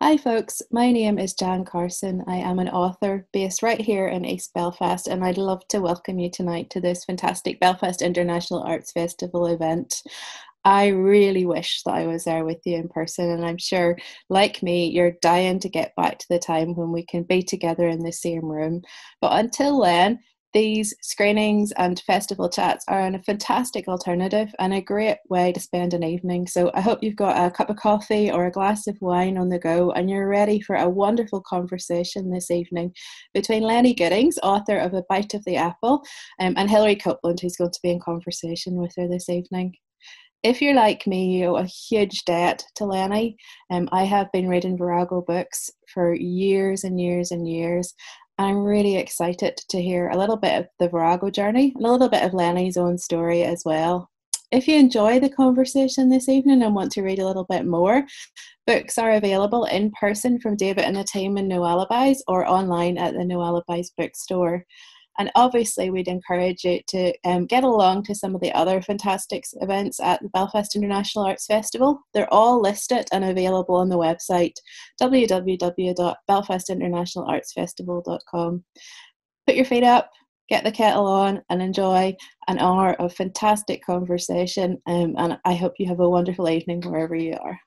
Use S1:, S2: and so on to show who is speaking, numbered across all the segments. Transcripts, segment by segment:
S1: Hi, folks. My name is Jan Carson. I am an author based right here in East Belfast, and I'd love to welcome you tonight to this fantastic Belfast International Arts Festival event. I really wish that I was there with you in person, and I'm sure, like me, you're dying to get back to the time when we can be together in the same room. But until then, these screenings and festival chats are a fantastic alternative and a great way to spend an evening. So I hope you've got a cup of coffee or a glass of wine on the go and you're ready for a wonderful conversation this evening between Lennie Goodings, author of A Bite of the Apple, and Hilary Copeland, who's going to be in conversation with her this evening. If you're like me, you owe a huge debt to Lennie. I have been reading Virago Books for years and years and years. I'm really excited to hear a little bit of the Virago journey and a little bit of Lennie's own story as well. If you enjoy the conversation this evening and want to read a little bit more, books are available in person from David and the team in No Alibis or online at the No Alibis bookstore. And obviously, we'd encourage you to get along to some of the other fantastic events at the Belfast International Arts Festival. They're all listed and available on the website www.belfastinternationalartsfestival.com. Put your feet up, get the kettle on, and enjoy an hour of fantastic conversation. And I hope you have a wonderful evening wherever you are.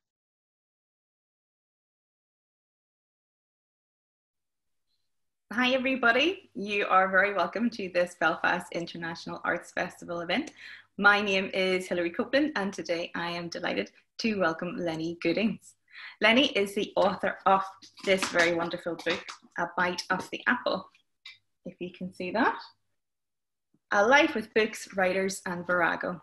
S2: Hi everybody, you are very welcome to this Belfast International Arts Festival event. My name is Hilary Copeland and today I am delighted to welcome Lennie Goodings. Lennie is the author of this very wonderful book, A Bite of the Apple, if you can see that. A Life with Books, Writers and Virago.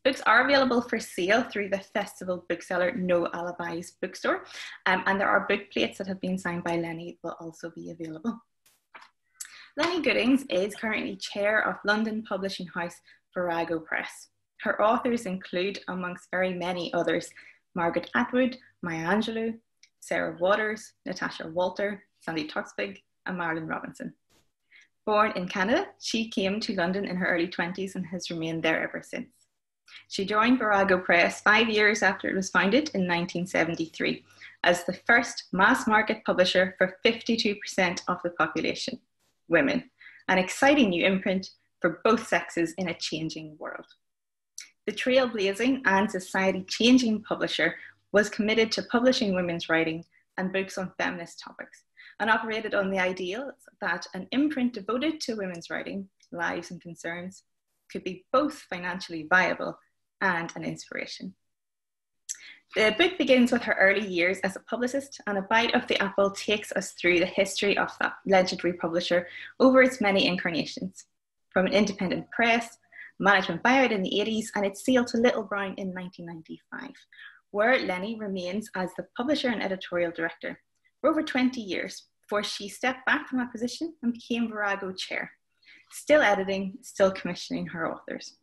S2: Books are available for sale through the festival bookseller No Alibis bookstore, and there are book plates that have been signed by Lennie that will also be available. Lennie Goodings is currently chair of London publishing house Virago Press. Her authors include, amongst very many others, Margaret Atwood, Maya Angelou, Sarah Waters, Natasha Walter, Sandy Toksvig, and Marilynne Robinson. Born in Canada, she came to London in her early 20s and has remained there ever since. She joined Virago Press 5 years after it was founded in 1973 as the first mass market publisher for 52% of the population, women, an exciting new imprint for both sexes in a changing world. The trailblazing and society-changing publisher was committed to publishing women's writing and books on feminist topics and operated on the ideal that an imprint devoted to women's writing, lives and concerns could be both financially viable and an inspiration. The book begins with her early years as a publicist, and A Bite of the Apple takes us through the history of that legendary publisher over its many incarnations, from an independent press, management buyout in the 80s, and its sale to Little Brown in 1995, where Lennie remains as the publisher and editorial director for over 20 years before she stepped back from that position and became Virago chair, still editing, still commissioning her authors.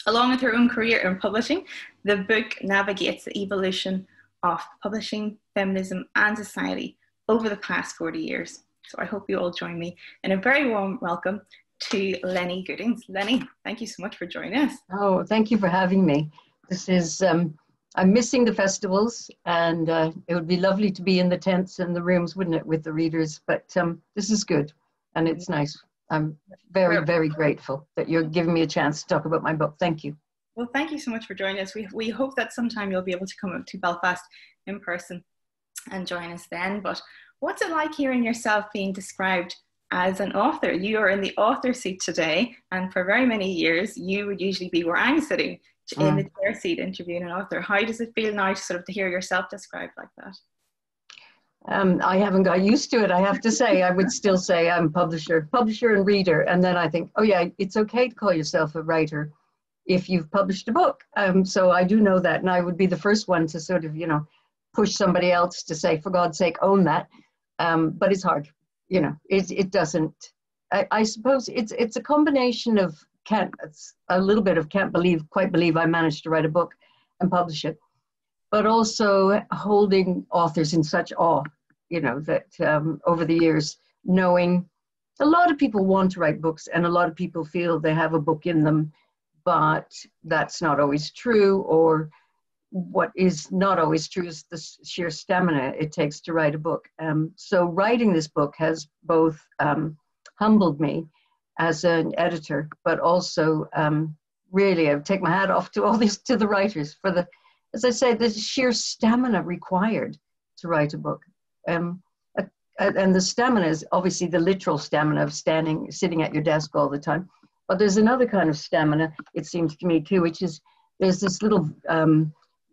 S2: Along with her own career in publishing, the book navigates the evolution of publishing, feminism, and society over the past 40 years. So I hope you all join me in a very warm welcome to Lennie Goodings. Lennie, thank you so much for joining us.
S3: Oh, thank you for having me. This is, I'm missing the festivals, and it would be lovely to be in the tents and the rooms, wouldn't it, with the readers, but this is good, and it's nice. I'm very, very grateful that you're giving me a chance to talk about my book. Thank you.
S2: Well, thank you so much for joining us. We hope that sometime you'll be able to come up to Belfast in person and join us then. But what's it like hearing yourself being described as an author? You are in the author seat today, and for very many years, you would usually be where I'm sitting in the chair seat interviewing an author. How does it feel now to hear yourself described like that?
S3: I haven't got used to it, I have to say. I would still say I'm publisher and reader. And then I think, oh yeah, it's okay to call yourself a writer if you've published a book. So I do know that. And I would be the first one to sort of, push somebody else to say, for God's sake, own that. But it's hard, it doesn't, I suppose it's a combination of a little bit of can't quite believe I managed to write a book and publish it, but also holding authors in such awe, that over the years, knowing a lot of people want to write books and a lot of people feel they have a book in them, but that's not always true, or what is not always true is the sheer stamina it takes to write a book. So writing this book has both humbled me as an editor, but also really, I take my hat off to to the writers for the, as I say, the sheer stamina required to write a book. And the stamina is obviously the literal stamina of sitting at your desk all the time. But there's another kind of stamina, it seems to me too, which is there's this little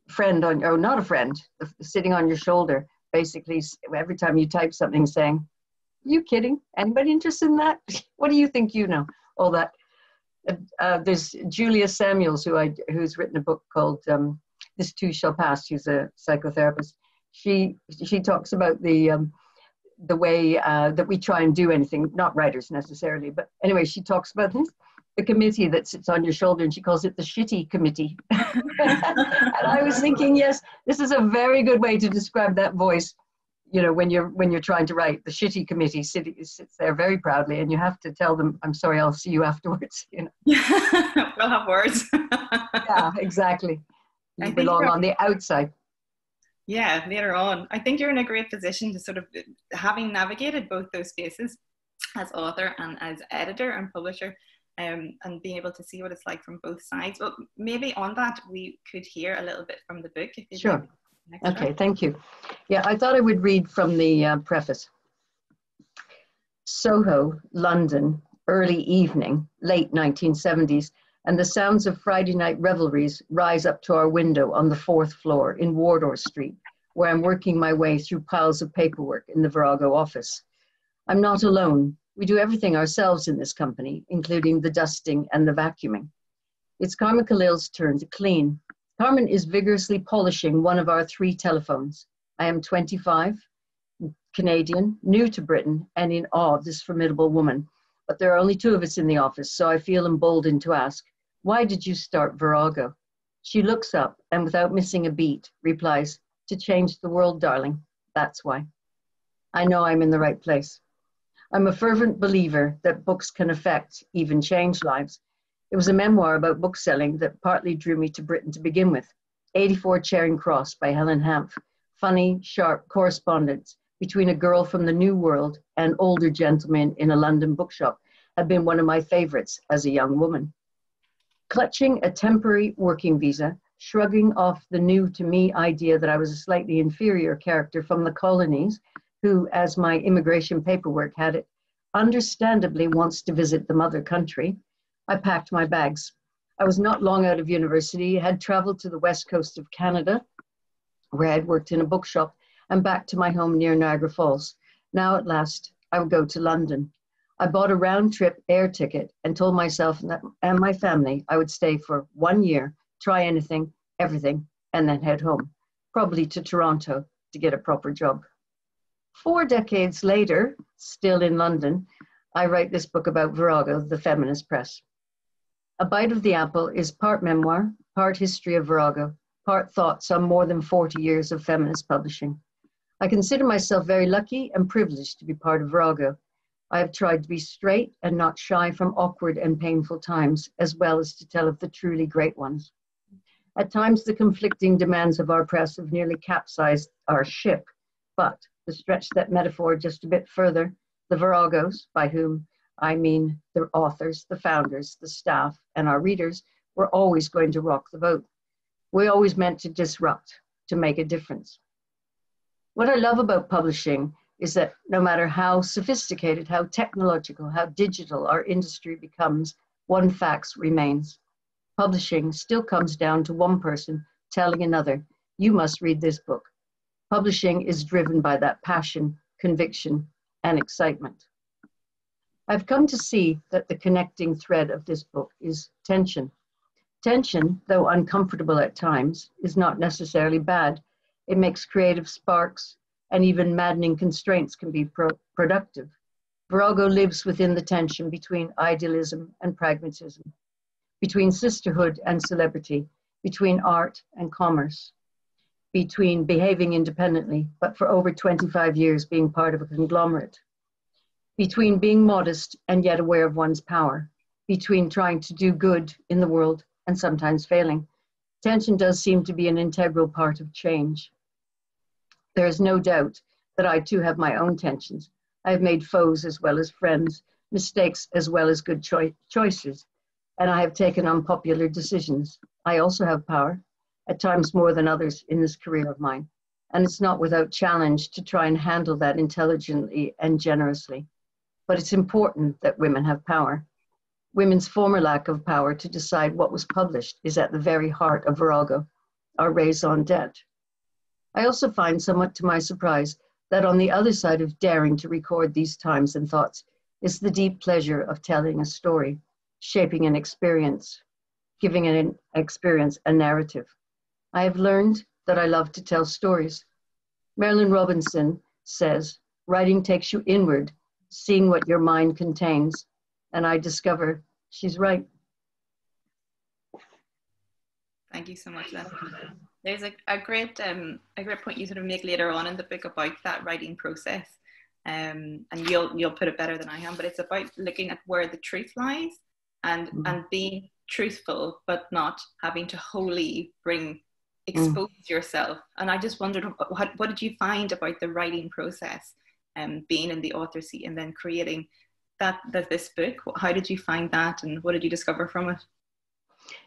S3: friend or not a friend, sitting on your shoulder, basically every time you type something saying, "Are you kidding? Anybody interested in that? What do you think you know?" All that. There's Julia Samuels, who's written a book called "This Too Shall Pass." She's a psychotherapist. She talks about the way that we try and do anything, not writers necessarily, but anyway, she talks about this, the committee that sits on your shoulder, and she calls it the shitty committee. And I was thinking, yes, this is a very good way to describe that voice. You know, when you're trying to write, the shitty committee sits there very proudly, and you have to tell them, "I'm sorry, I'll see you afterwards." You know.
S2: We'll have words.
S3: Yeah, exactly. You belong on the outside.
S2: Yeah, later on. I think you're in a great position to sort of, having navigated both those spaces as author and as editor and publisher, and being able to see what it's like from both sides. Well, maybe on that, we could hear a little bit from the book. If you
S3: Sure. Okay, thank you. Yeah, I thought I would read from the preface. Soho, London, early evening, late 1970s, and the sounds of Friday night revelries rise up to our window on the 4th floor in Wardour Street, where I'm working my way through piles of paperwork in the Virago office. I'm not alone. We do everything ourselves in this company, including the dusting and the vacuuming. It's Carmen Khalil's turn to clean. Carmen is vigorously polishing one of our 3 telephones. I am 25, Canadian, new to Britain, and in awe of this formidable woman. But there are only 2 of us in the office, so I feel emboldened to ask, "Why did you start Virago?" She looks up and without missing a beat replies, "To change the world, darling. That's why." I know I'm in the right place. I'm a fervent believer that books can affect, even change lives. It was a memoir about bookselling that partly drew me to Britain to begin with. 84 Charing Cross by Helen Hanff. Funny, sharp correspondence between a girl from the New World and older gentlemen in a London bookshop had been one of my favorites as a young woman. Clutching a temporary working visa, shrugging off the new to me idea that I was a slightly inferior character from the colonies, who, as my immigration paperwork had it, understandably wants to visit the mother country, I packed my bags. I was not long out of university, had traveled to the west coast of Canada, where I had worked in a bookshop, and back to my home near Niagara Falls. Now at last, I would go to London. I bought a round-trip air ticket and told myself and my family I would stay for 1 year, try anything, everything, and then head home, probably to Toronto to get a proper job. 4 decades later, still in London, I write this book about Virago, the feminist press. A Bite of the Apple is part memoir, part history of Virago, part thoughts on more than 40 years of feminist publishing. I consider myself very lucky and privileged to be part of Virago. I have tried to be straight and not shy from awkward and painful times, as well as to tell of the truly great ones. At times, the conflicting demands of our press have nearly capsized our ship, but to stretch that metaphor just a bit further, the Viragos, by whom I mean the authors, the founders, the staff, and our readers, were always going to rock the boat. We always meant to disrupt, to make a difference. What I love about publishing is that no matter how sophisticated, how technological, how digital our industry becomes, one fact remains. Publishing still comes down to one person telling another, "You must read this book." Publishing is driven by that passion, conviction, and excitement. I've come to see that the connecting thread of this book is tension. Tension, though uncomfortable at times, is not necessarily bad. It makes creative sparks, and even maddening constraints can be productive. Virago lives within the tension between idealism and pragmatism, between sisterhood and celebrity, between art and commerce, between behaving independently, but for over 25 years being part of a conglomerate, between being modest and yet aware of one's power, between trying to do good in the world and sometimes failing. Tension does seem to be an integral part of change. There is no doubt that I too have my own tensions. I have made foes as well as friends, mistakes as well as good choices, and I have taken unpopular decisions. I also have power, at times more than others in this career of mine, and it's not without challenge to try and handle that intelligently and generously. But it's important that women have power. Women's former lack of power to decide what was published is at the very heart of Virago, our raison d'etre. I also find, somewhat to my surprise, that on the other side of daring to record these times and thoughts is the deep pleasure of telling a story, shaping an experience, giving an experience a narrative. I have learned that I love to tell stories. Marilynne Robinson says, writing takes you inward, seeing what your mind contains, and I discover she's right.
S2: Thank you so much, Lennie. There's a great point you sort of make later on in the book about that writing process, and you'll put it better than I am, but it's about looking at where the truth lies and being truthful, but not having to wholly expose yourself. And I just wondered, what did you find about the writing process, being in the author seat and then creating this book? How did you find that, and what did you discover from it?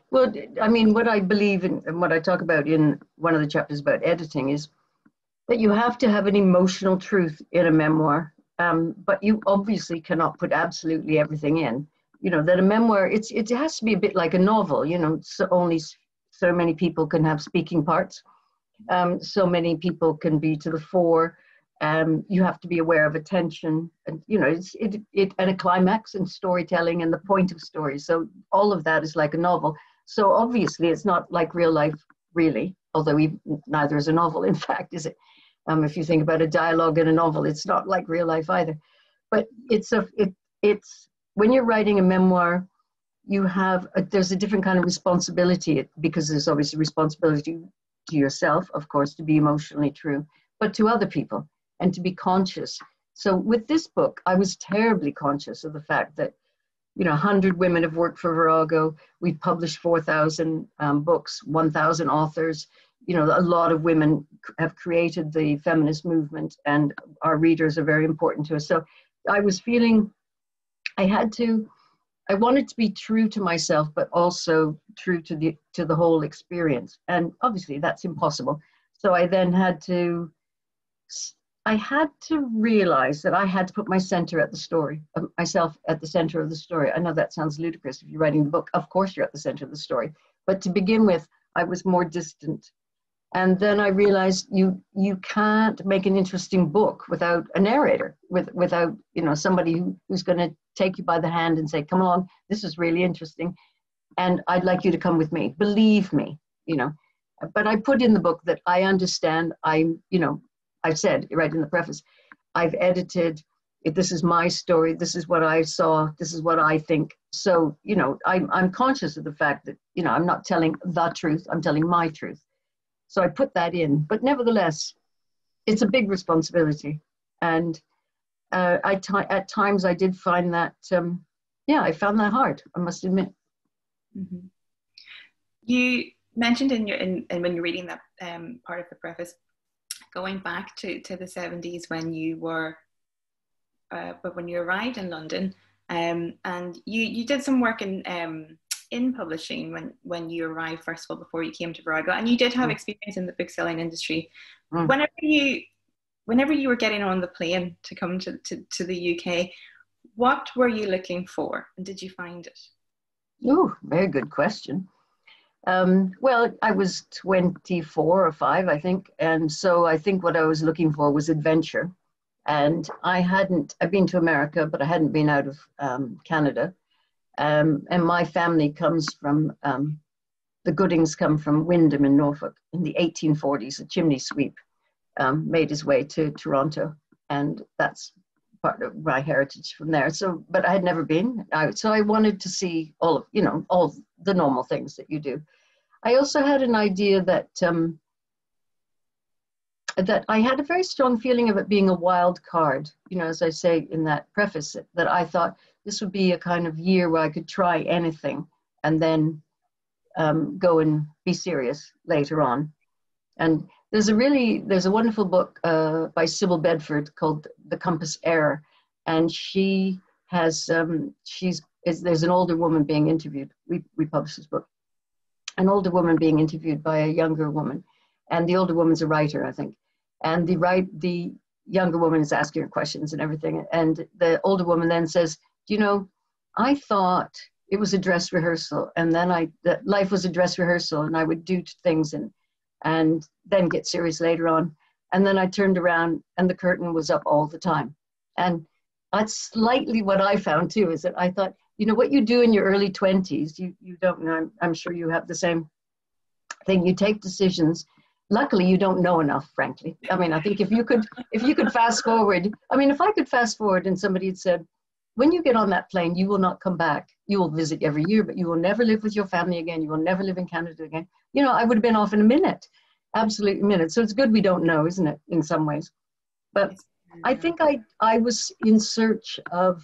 S3: Well, I mean, what I believe in and what I talk about in one of the chapters about editing is that you have to have an emotional truth in a memoir, but you obviously cannot put absolutely everything in. You know, that a memoir, it has to be a bit like a novel, you know, so only so many people can have speaking parts. So many people can be to the fore. You have to be aware of attention, and you know, and a climax and storytelling and the point of story. So all of that is like a novel. So obviously it's not like real life, really, although neither is a novel, in fact, is it? If you think about a dialogue in a novel, it's not like real life either. But it's when you're writing a memoir, there's a different kind of responsibility, because there's obviously responsibility to yourself, of course, to be emotionally true, but to other people and to be conscious. So with this book, I was terribly conscious of the fact that, you know, 100 women have worked for Virago. We've published 4,000 books, 1,000 authors. You know, a lot of women have created the feminist movement, and our readers are very important to us. So I was feeling I wanted to be true to myself, but also true to the whole experience. And obviously that's impossible. So I then had to realize that I had to put myself at the center of the story. I know that sounds ludicrous if you're writing the book. Of course you're at the center of the story. But to begin with, I was more distant. And then I realized you can't make an interesting book without a narrator, without, you know, somebody who's going to take you by the hand and say, come along, this is really interesting, and I'd like you to come with me. Believe me, you know. But I put in the book that I understand. I've said right in the preface, I've edited. This is my story. This is what I saw. This is what I think. So, you know, I'm conscious of the fact that, you know, I'm not telling the truth. I'm telling my truth. So I put that in, but nevertheless, it's a big responsibility. And at times I did find that, I found that hard, I must admit.
S2: Mm-hmm. You mentioned when you're reading that part of the preface, going back to the 70s when you arrived in London, and you did some work in publishing when you arrived, first of all, before you came to Virago, and you did have experience in the bookselling industry. Whenever you were getting on the plane to come to the UK, what were you looking for, and did you find it?
S3: Oh, very good question. Well, I was 24 or 5, I think, and so I think what I was looking for was adventure. And I've been to America, but I hadn't been out of Canada. And my family comes from, the Goodings come from Windham in Norfolk. In the 1840s, a chimney sweep made his way to Toronto, and that's part of my heritage from there. So, but I had never been out, so I wanted to see all the normal things that you do. I also had an idea that that I had a very strong feeling of it being a wild card. You know, as I say in that preface, that I thought this would be a kind of year where I could try anything and then go and be serious later on. And there's a wonderful book by Sybil Bedford called The Compass Error, and she has there's an older woman being interviewed. We published this book. An older woman being interviewed by a younger woman, and the older woman's a writer, I think, and the younger woman is asking her questions and everything, and the older woman then says, you know, I thought it was a dress rehearsal, and then that life was a dress rehearsal, and I would do things and then get serious later on, and then I turned around and the curtain was up all the time. And that's slightly what I found too, is that I thought, you know, what you do in your early 20s, you don't know, I'm sure you have the same thing. You take decisions. Luckily, you don't know enough, frankly. I mean, I think if you could fast forward, I mean, if I could fast forward and somebody had said, when you get on that plane, you will not come back. You will visit every year, but you will never live with your family again. You will never live in Canada again. You know, I would have been off in a minute, absolutely a minute. So it's good we don't know, isn't it, in some ways? But I think I was in search of,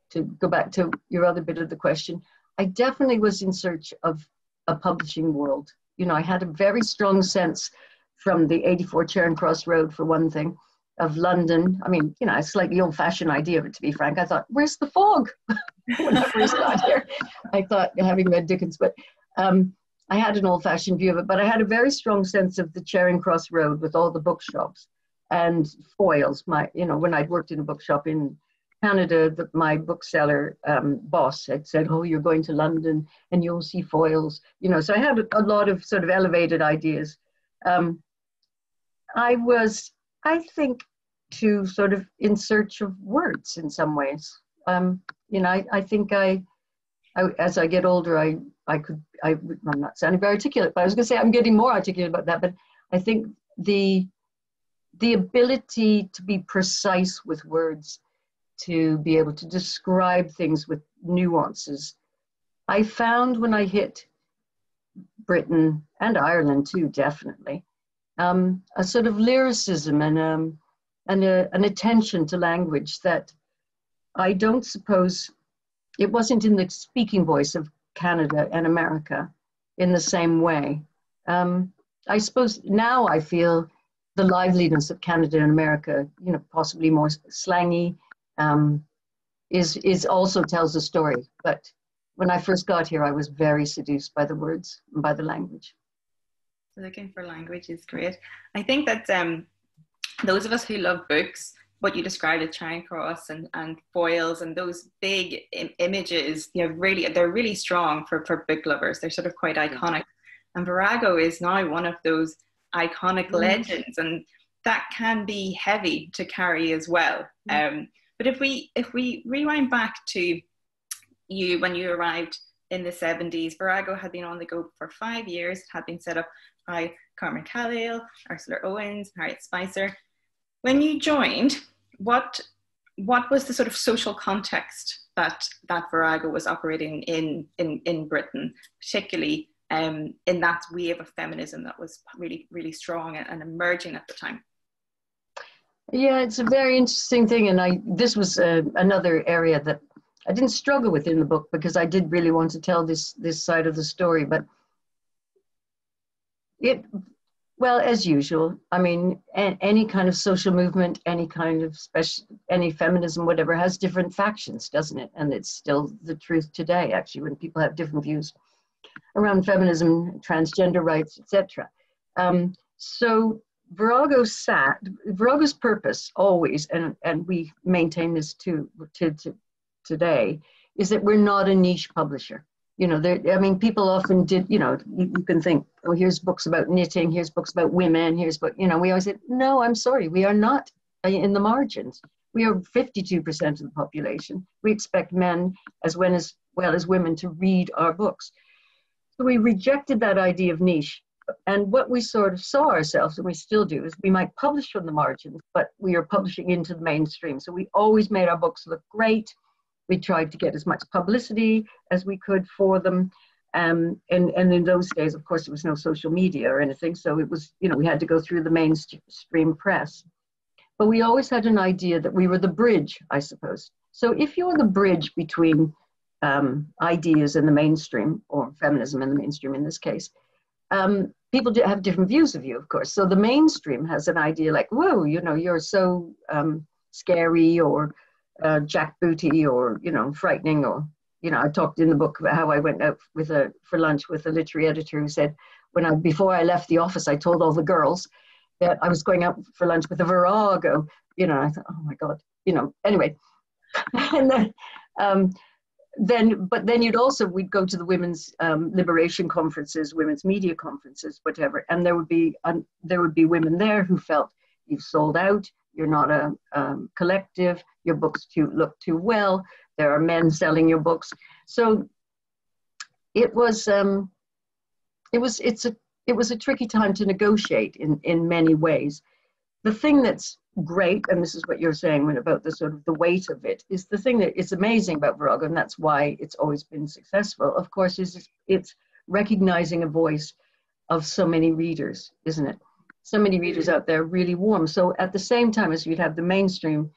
S3: to go back to your other bit of the question, I definitely was in search of a publishing world. You know, I had a very strong sense from the 84 Charing Cross Road, for one thing, of London. I mean, you know, a slightly old-fashioned idea of it, to be frank. I thought, where's the fog? When I first got here, I thought, having read Dickens, but I had an old-fashioned view of it, but I had a very strong sense of the Charing Cross Road with all the bookshops and foils. You know, when I'd worked in a bookshop in Canada, my bookseller boss had said, oh, you're going to London and you'll see foils. You know, so I had a lot of sort of elevated ideas. I was, I think, to sort of in search of words in some ways. You know, I think as I get older, I'm not sounding very articulate, but I was going to say I'm getting more articulate about that. But I think the ability to be precise with words, to be able to describe things with nuances, I found when I hit Britain and Ireland too, definitely, a sort of lyricism and an attention to language that I don't suppose, it wasn't in the speaking voice of Canada and America in the same way. I suppose now I feel the liveliness of Canada and America, you know, possibly more slangy, is also tells a story. But when I first got here, I was very seduced by the words and by the language.
S2: Looking for language is great. I think that those of us who love books, what you described as Charing Cross and foils and those big images, you know, they're really strong for book lovers. They're sort of quite iconic. And Virago is now one of those iconic legends, and that can be heavy to carry as well. But if we rewind back to you when you arrived in the 70s, Virago had been on the go for 5 years. It had been set up by Carmen Callil, Ursula Owens, Harriet Spicer. When you joined, what was the sort of social context that Virago was operating in Britain, particularly in that wave of feminism that was really, really strong and emerging at the time?
S3: Yeah, it's a very interesting thing, and this was another area that I didn't struggle with in the book because I did really want to tell this side of the story. But well, as usual, I mean, any kind of social movement, any kind of any feminism, whatever, has different factions, doesn't it? And it's still the truth today, actually, when people have different views around feminism, transgender rights, etc. So Virago's purpose always, and we maintain this to today, is that we're not a niche publisher. You know, I mean, people often did, you know, you can think, oh, here's books about knitting, here's books about women, you know, we always said, no, I'm sorry, we are not in the margins. We are 52% of the population. We expect men as well as women to read our books. So we rejected that idea of niche. And what we sort of saw ourselves, and we still do, is we might publish from the margins, but we are publishing into the mainstream. So we always made our books look great. We tried to get as much publicity as we could for them. And in those days, of course, there was no social media or anything. So it was, you know, we had to go through the mainstream press. But we always had an idea that we were the bridge, I suppose. So if you're the bridge between ideas in the mainstream, or feminism in the mainstream in this case, people do have different views of you, of course. So the mainstream has an idea like, whoa, you know, you're so scary, or jackbooty, or, you know, frightening, or, you know, I talked in the book about how I went out for lunch with a literary editor who said, before I left the office, I told all the girls that I was going out for lunch with a Virago, you know. I thought, oh my God, you know, anyway. And then we'd go to the women's liberation conferences, women's media conferences, whatever, and there would be women there who felt, you've sold out, you're not a collective, your books look too well, there are men selling your books. So it was a tricky time to negotiate in many ways. The thing that's great, and this is what you're saying about the sort of the weight of it, is the thing that is amazing about Virago, and that's why it's always been successful, of course, is it's recognizing a voice of so many readers, isn't it? So many readers out there, really warm. So at the same time as you'd have the mainstream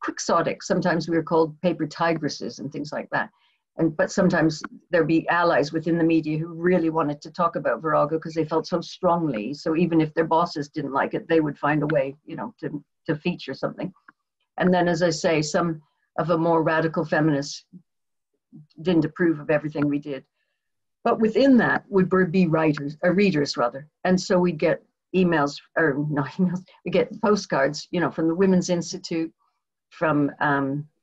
S3: quixotic, sometimes we were called paper tigresses and things like that. But sometimes there'd be allies within the media who really wanted to talk about Virago because they felt so strongly. So even if their bosses didn't like it, they would find a way, you know, to feature something. And then, as I say, some of a more radical feminists didn't approve of everything we did. But within that would be readers rather. And so we'd get emails, or not emails, we get postcards, you know, from the Women's Institute, from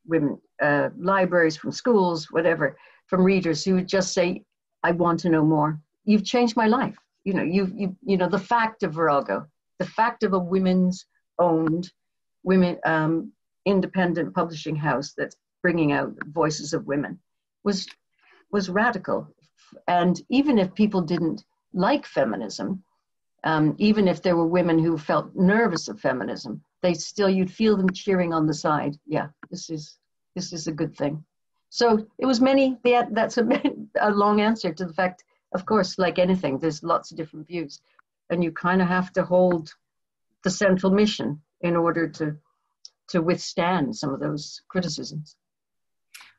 S3: women libraries, from schools, whatever, from readers who would just say, I want to know more. You've changed my life. You know, you know, the fact of Virago, the fact of a women's owned, independent publishing house that's bringing out voices of women was radical. And even if people didn't like feminism, even if there were women who felt nervous of feminism, you'd feel them cheering on the side. Yeah, this is a good thing. So it was that's a long answer to the fact, of course, like anything, there's lots of different views, and you kind of have to hold the central mission in order to withstand some of those criticisms.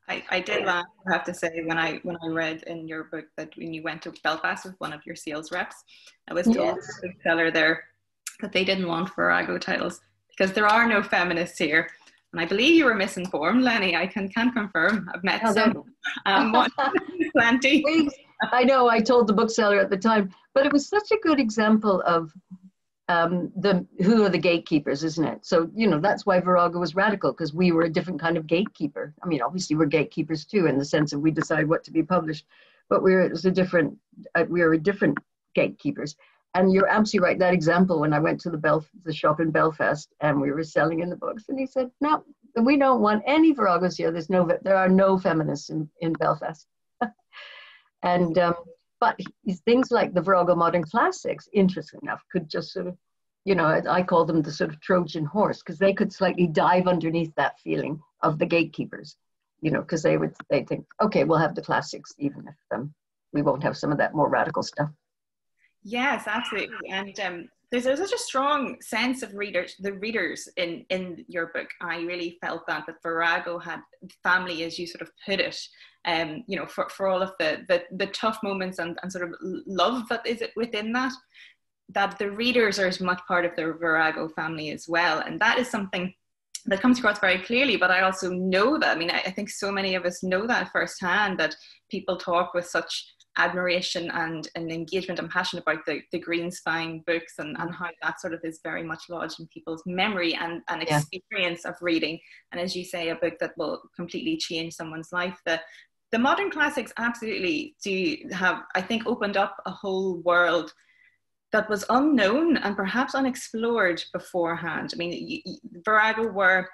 S2: I did laugh, I have to say, when I read in your book that when you went to Belfast with one of your sales reps, I was told by the seller there that they didn't want Virago titles because there are no feminists here. And I believe you were misinformed, Lennie. I can confirm. I've met some. Plenty.
S3: I know, I told the bookseller at the time, but it was such a good example of who are the gatekeepers, isn't it? So, you know, that's why Virago was radical, because we were a different kind of gatekeeper. I mean, obviously we're gatekeepers too, in the sense of we decide what to be published, but we were different gatekeepers. And you're absolutely right. That example, when I went to the shop in Belfast and we were selling in the books, and he said, no, we don't want any Viragos here. There are no feminists in Belfast. And but things like the Virago Modern Classics, interesting enough, could just sort of, you know, I call them the sort of Trojan horse, because they could slightly dive underneath that feeling of the gatekeepers, you know, because they think, okay, we'll have the classics, even if we won't have some of that more radical stuff.
S2: Yes, absolutely. And there's such a strong sense of the readers in your book. I really felt that Virago had family, as you sort of put it, you know, for all of the tough moments and sort of love that is within that the readers are as much part of the Virago family as well. And that is something that comes across very clearly, but I also know that, I mean, I think so many of us know that firsthand, that people talk with such admiration and engagement and passion about the Greenspine books and how that sort of is very much lodged in people's memory and experience of reading. And as you say, a book that will completely change someone's life. The modern classics absolutely do have, I think, opened up a whole world that was unknown and perhaps unexplored beforehand. I mean, Virago were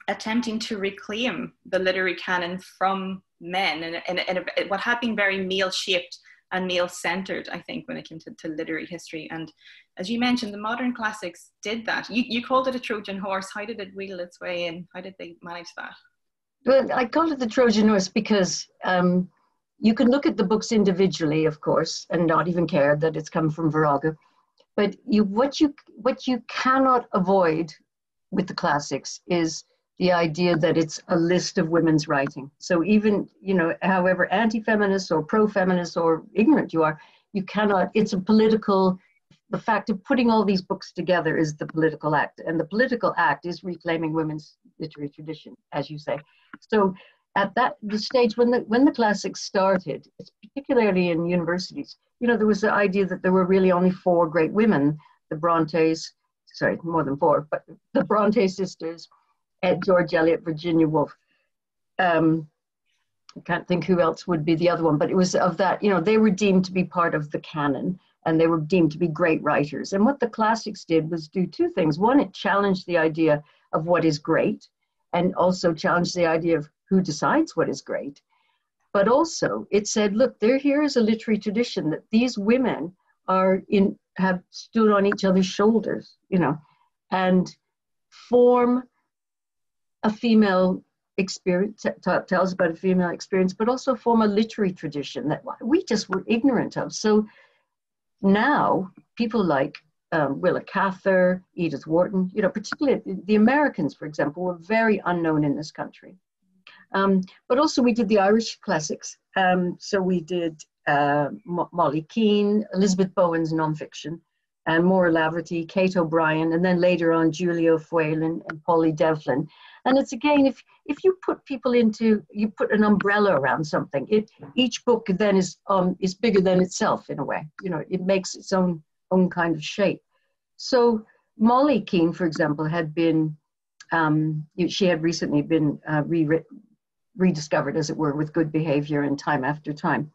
S2: attempting to reclaim the literary canon from men and what had been very male-shaped and male-centered, I think, when it came to literary history. And as you mentioned, the modern classics did that. You called it a Trojan horse. How did it wheel its way in? How did they manage that?
S3: Well, I call it the Trojan horse because you can look at the books individually, of course, and not even care that it's come from Virago. But what you cannot avoid with the classics is the idea that it's a list of women's writing. So even, you know, however anti-feminist or pro-feminist or ignorant you are, you cannot, it's a political, the fact of putting all these books together is the political act. And the political act is reclaiming women's literary tradition, as you say. So at the stage when the classics started, particularly in universities, you know, there was the idea that there were really only 4 great women, the Brontes, sorry, more than 4, but the Bronte sisters, George Eliot, Virginia Woolf. I can't think who else would be the other one, but it was of that, you know, they were deemed to be part of the canon and they were deemed to be great writers. And what the classics did was do 2 things. One, it challenged the idea of what is great and also challenged the idea of who decides what is great. But also it said, look, here is a literary tradition that these women have stood on each other's shoulders, you know, and form a female experience, tells about a female experience, but also form a literary tradition that we just were ignorant of. So now people like Willa Cather, Edith Wharton, you know, particularly the Americans, for example, were very unknown in this country. But also we did the Irish classics. So we did Molly Keane, Elizabeth Bowen's nonfiction, and Maura Laverty, Kate O'Brien, and then later on Julia Whalen and Polly Devlin. And it's again, if you put people you put an umbrella around something, each book then is bigger than itself in a way. You know, it makes its own kind of shape. So Molly Keane, for example, had been, she had recently been rediscovered, as it were, with Good Behavior and Time After Time.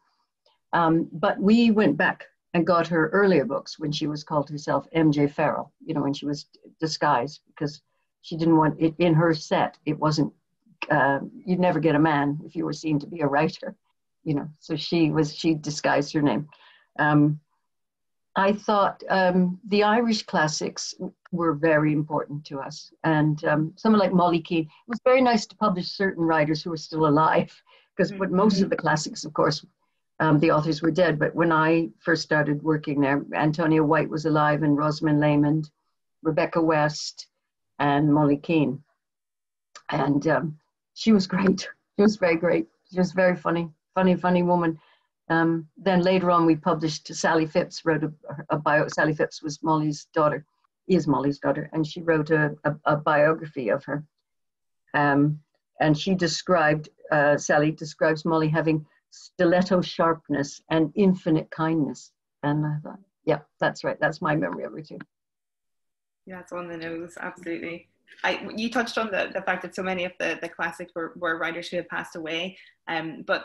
S3: But we went back and got her earlier books when she was called herself M.J. Farrell, you know, when she was disguised, because she didn't want it in her set. It wasn't, you'd never get a man if you were seen to be a writer, you know, so she disguised her name. I thought the Irish classics were very important to us. And someone like Molly Keane, it was very nice to publish certain writers who were still alive, because most of the classics, of course, the authors were dead. But when I first started working there, Antonia White was alive and Rosamund Lamond, Rebecca West, and Molly Keane. And she was great. She was very great. She was very funny woman. Then later on, we published, Sally Phipps wrote a bio. Sally Phipps was Molly's daughter, and she wrote a biography of her. And she Sally describes Molly having stiletto sharpness and infinite kindness. And I thought, yeah, that's right. That's my memory of her too.
S2: Yeah, it's on the nose, absolutely. You touched on the fact that so many of the classics were writers who had passed away. But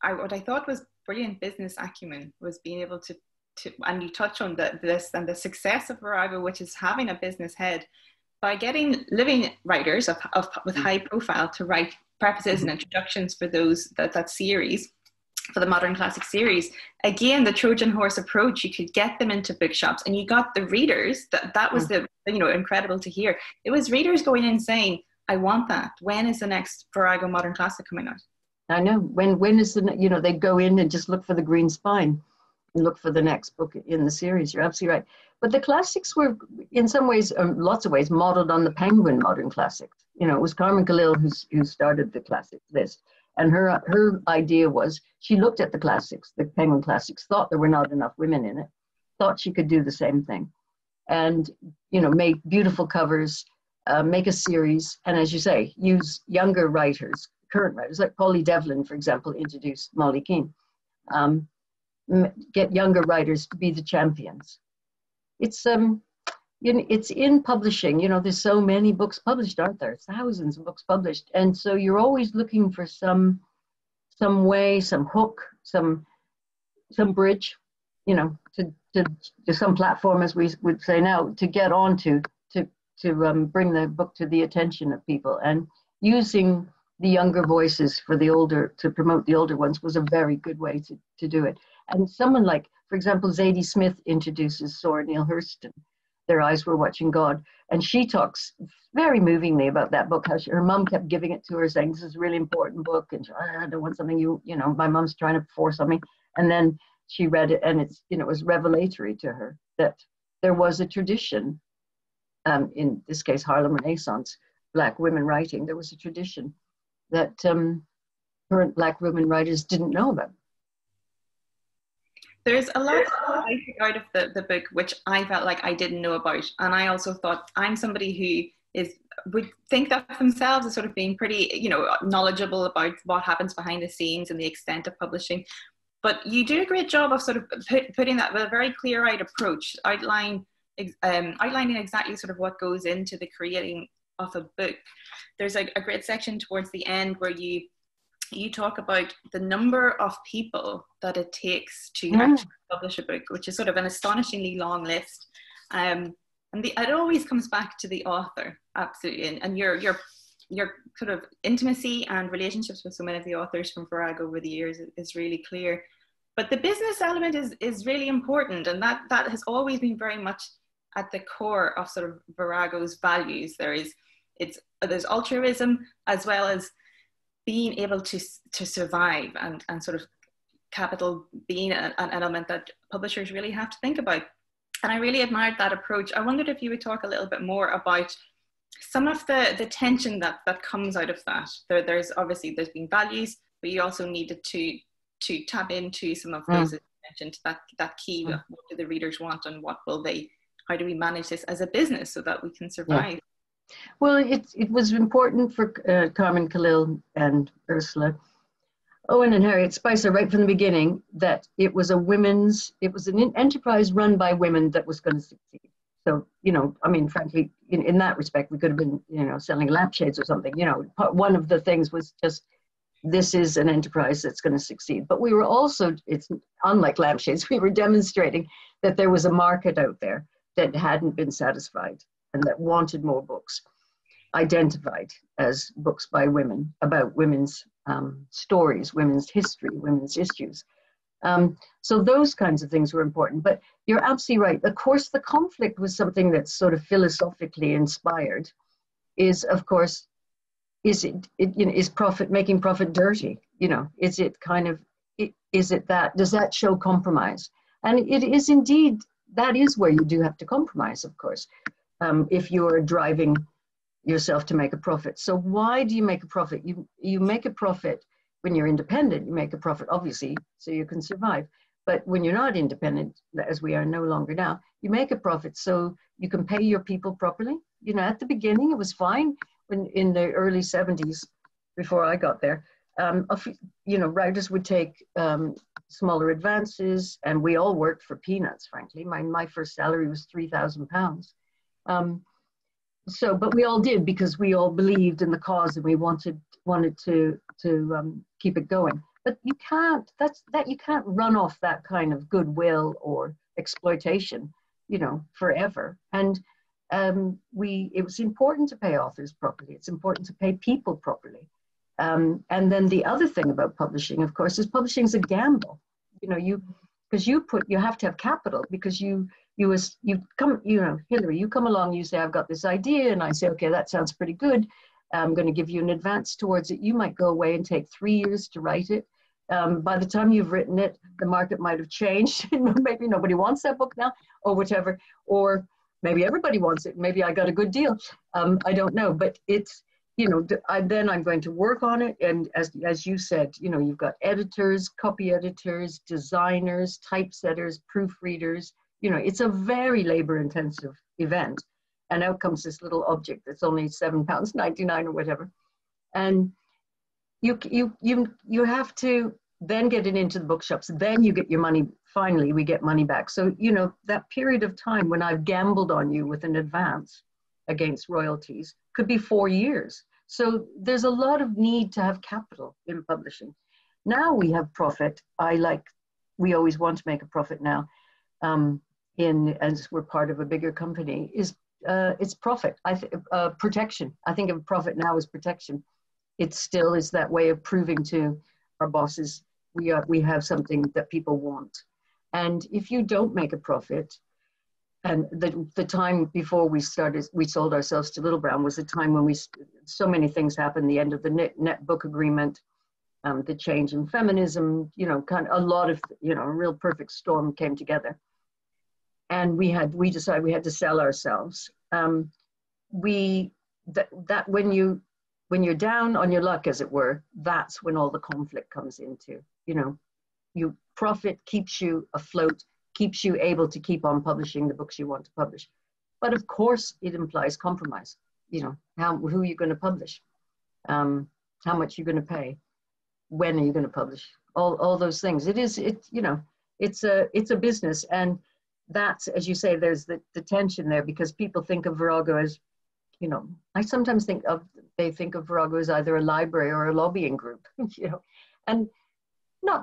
S2: what I thought was brilliant business acumen was being able to and you touch on this and the success of Virago, which is having a business head, by getting living writers with high profile to write prefaces and introductions for that series, for the modern classic series. Again, the Trojan horse approach, you could get them into bookshops and you got the readers. That was incredible to hear. It was readers going in saying, I want that. When is the next Virago modern classic coming out?
S3: I know. When is they go in and just look for the green spine and look for the next book in the series. You're absolutely right. But the classics were, in some ways, lots of ways, modeled on the Penguin modern classics. You know, it was Carmen Khalil who started the classic list. And her idea was, she looked at the classics, the Penguin classics, thought there were not enough women in it, thought she could do the same thing. And, make beautiful covers, make a series. And as you say, use younger writers, current writers, like Polly Devlin, for example, introduced Molly Keane. Get younger writers to be the champions. It's in publishing. There's so many books published, aren't there? Thousands of books published, and so you're always looking for some way, some hook, some bridge, to some platform, as we would say now, to get onto, to bring the book to the attention of people. And using the younger voices for the older, to promote the older ones, was a very good way to do it. And someone like, for example, Zadie Smith introduces Zora Neale Hurston, Their Eyes Were Watching God. And she talks very movingly about that book, how her mom kept giving it to her, saying, this is a really important book. And she, I don't want something my mom's trying to force on me. And then she read it, and it was revelatory to her that there was a tradition, in this case, Harlem Renaissance, Black women writing. There was a tradition that current Black women writers didn't know about.
S2: There's a lot I took out of the book which I felt like I didn't know about. And I also thought I'm somebody who would think of themselves as sort of being pretty, you know, knowledgeable about what happens behind the scenes and the extent of publishing. But you do a great job of sort of putting that with a very clear-eyed approach, outlining exactly sort of what goes into the creating of a book. There's a great section towards the end where you talk about the number of people that it takes to actually publish a book, which is sort of an astonishingly long list. It always comes back to the author, absolutely. And your sort of intimacy and relationships with so many of the authors from Virago over the years is really clear. But the business element is really important, and that has always been very much at the core of sort of Virago's values. There's altruism as well as being able to survive, and sort of capital being an element that publishers really have to think about. And I really admired that approach. I wondered if you would talk a little bit more about some of the tension that comes out of that. There's been values, but you also needed to tap into some of those that you mentioned, that key, what do the readers want and how do we manage this as a business so that we can survive?
S3: Yeah. Well, it was important for Carmen Khalil and Ursula Owen and Harriet Spicer right from the beginning that it was an enterprise run by women that was going to succeed. So, you know, I mean, frankly, in that respect, we could have been, you know, selling lampshades or something. You know, one of the things was just, this is an enterprise that's going to succeed. But we were also, it's unlike lampshades, we were demonstrating that there was a market out there that hadn't been satisfied and that wanted more books, identified as books by women, about women's stories, women's history, women's issues. So those kinds of things were important. But you're absolutely right. Of course, the conflict was something that's sort of philosophically inspired. Is of course, is profit, making profit dirty? You know, is it kind of, is it that, does that show compromise? And it is indeed, that is where you do have to compromise, of course, if you are driving yourself to make a profit. So why do you make a profit? You make a profit when you're independent. You make a profit, obviously, so you can survive. But when you're not independent, as we are no longer now, you make a profit so you can pay your people properly. You know, at the beginning, it was fine. When in the early 70s, before I got there, you know, writers would take smaller advances, and we all worked for peanuts, frankly. My first salary was £3,000. But we all did because we all believed in the cause and we wanted to keep it going. But you can't run off that kind of goodwill or exploitation, you know, forever. And it was important to pay authors properly. It's important to pay people properly. And then the other thing about publishing, of course, is publishing is a gamble. You know, you have to have capital because you come, you know, Hilary, you come along, you say, I've got this idea, and I say, okay, that sounds pretty good. I'm going to give you an advance towards it. You might go away and take 3 years to write it. By the time you've written it, the market might have changed. Maybe nobody wants that book now, or whatever. Or maybe everybody wants it. Maybe I got a good deal. I don't know. But it's, you know, then I'm going to work on it. And as you said, you know, you've got editors, copy editors, designers, typesetters, proofreaders. You know, it's a very labor-intensive event. And out comes this little object that's only £7.99 or whatever. And you have to then get it into the bookshops. Then you get your money. Finally, we get money back. So, you know, that period of time when I've gambled on you with an advance against royalties could be 4 years. So there's a lot of need to have capital in publishing. Now we have profit. We always want to make a profit now. As we're part of a bigger company, it's profit. Protection. I think of profit now as protection. It still is that way of proving to our bosses we have something that people want. And if you don't make a profit, and the time before we sold ourselves to Little Brown was a time when so many things happened. The end of the net book agreement, the change in feminism. You know, kind of a lot of, you know, a real perfect storm came together. And we decided we had to sell ourselves. We that when you're down on your luck, as it were, that's when all the conflict comes into, you profit keeps you afloat, keeps you able to keep on publishing the books you want to publish. But of course it implies compromise. Who are you going to publish? How much you're going to pay? When are you going to publish? All those things. It's a business. And that's, as you say, there's the tension there, because people think of Virago as, I sometimes they think of Virago as either a library or a lobbying group, and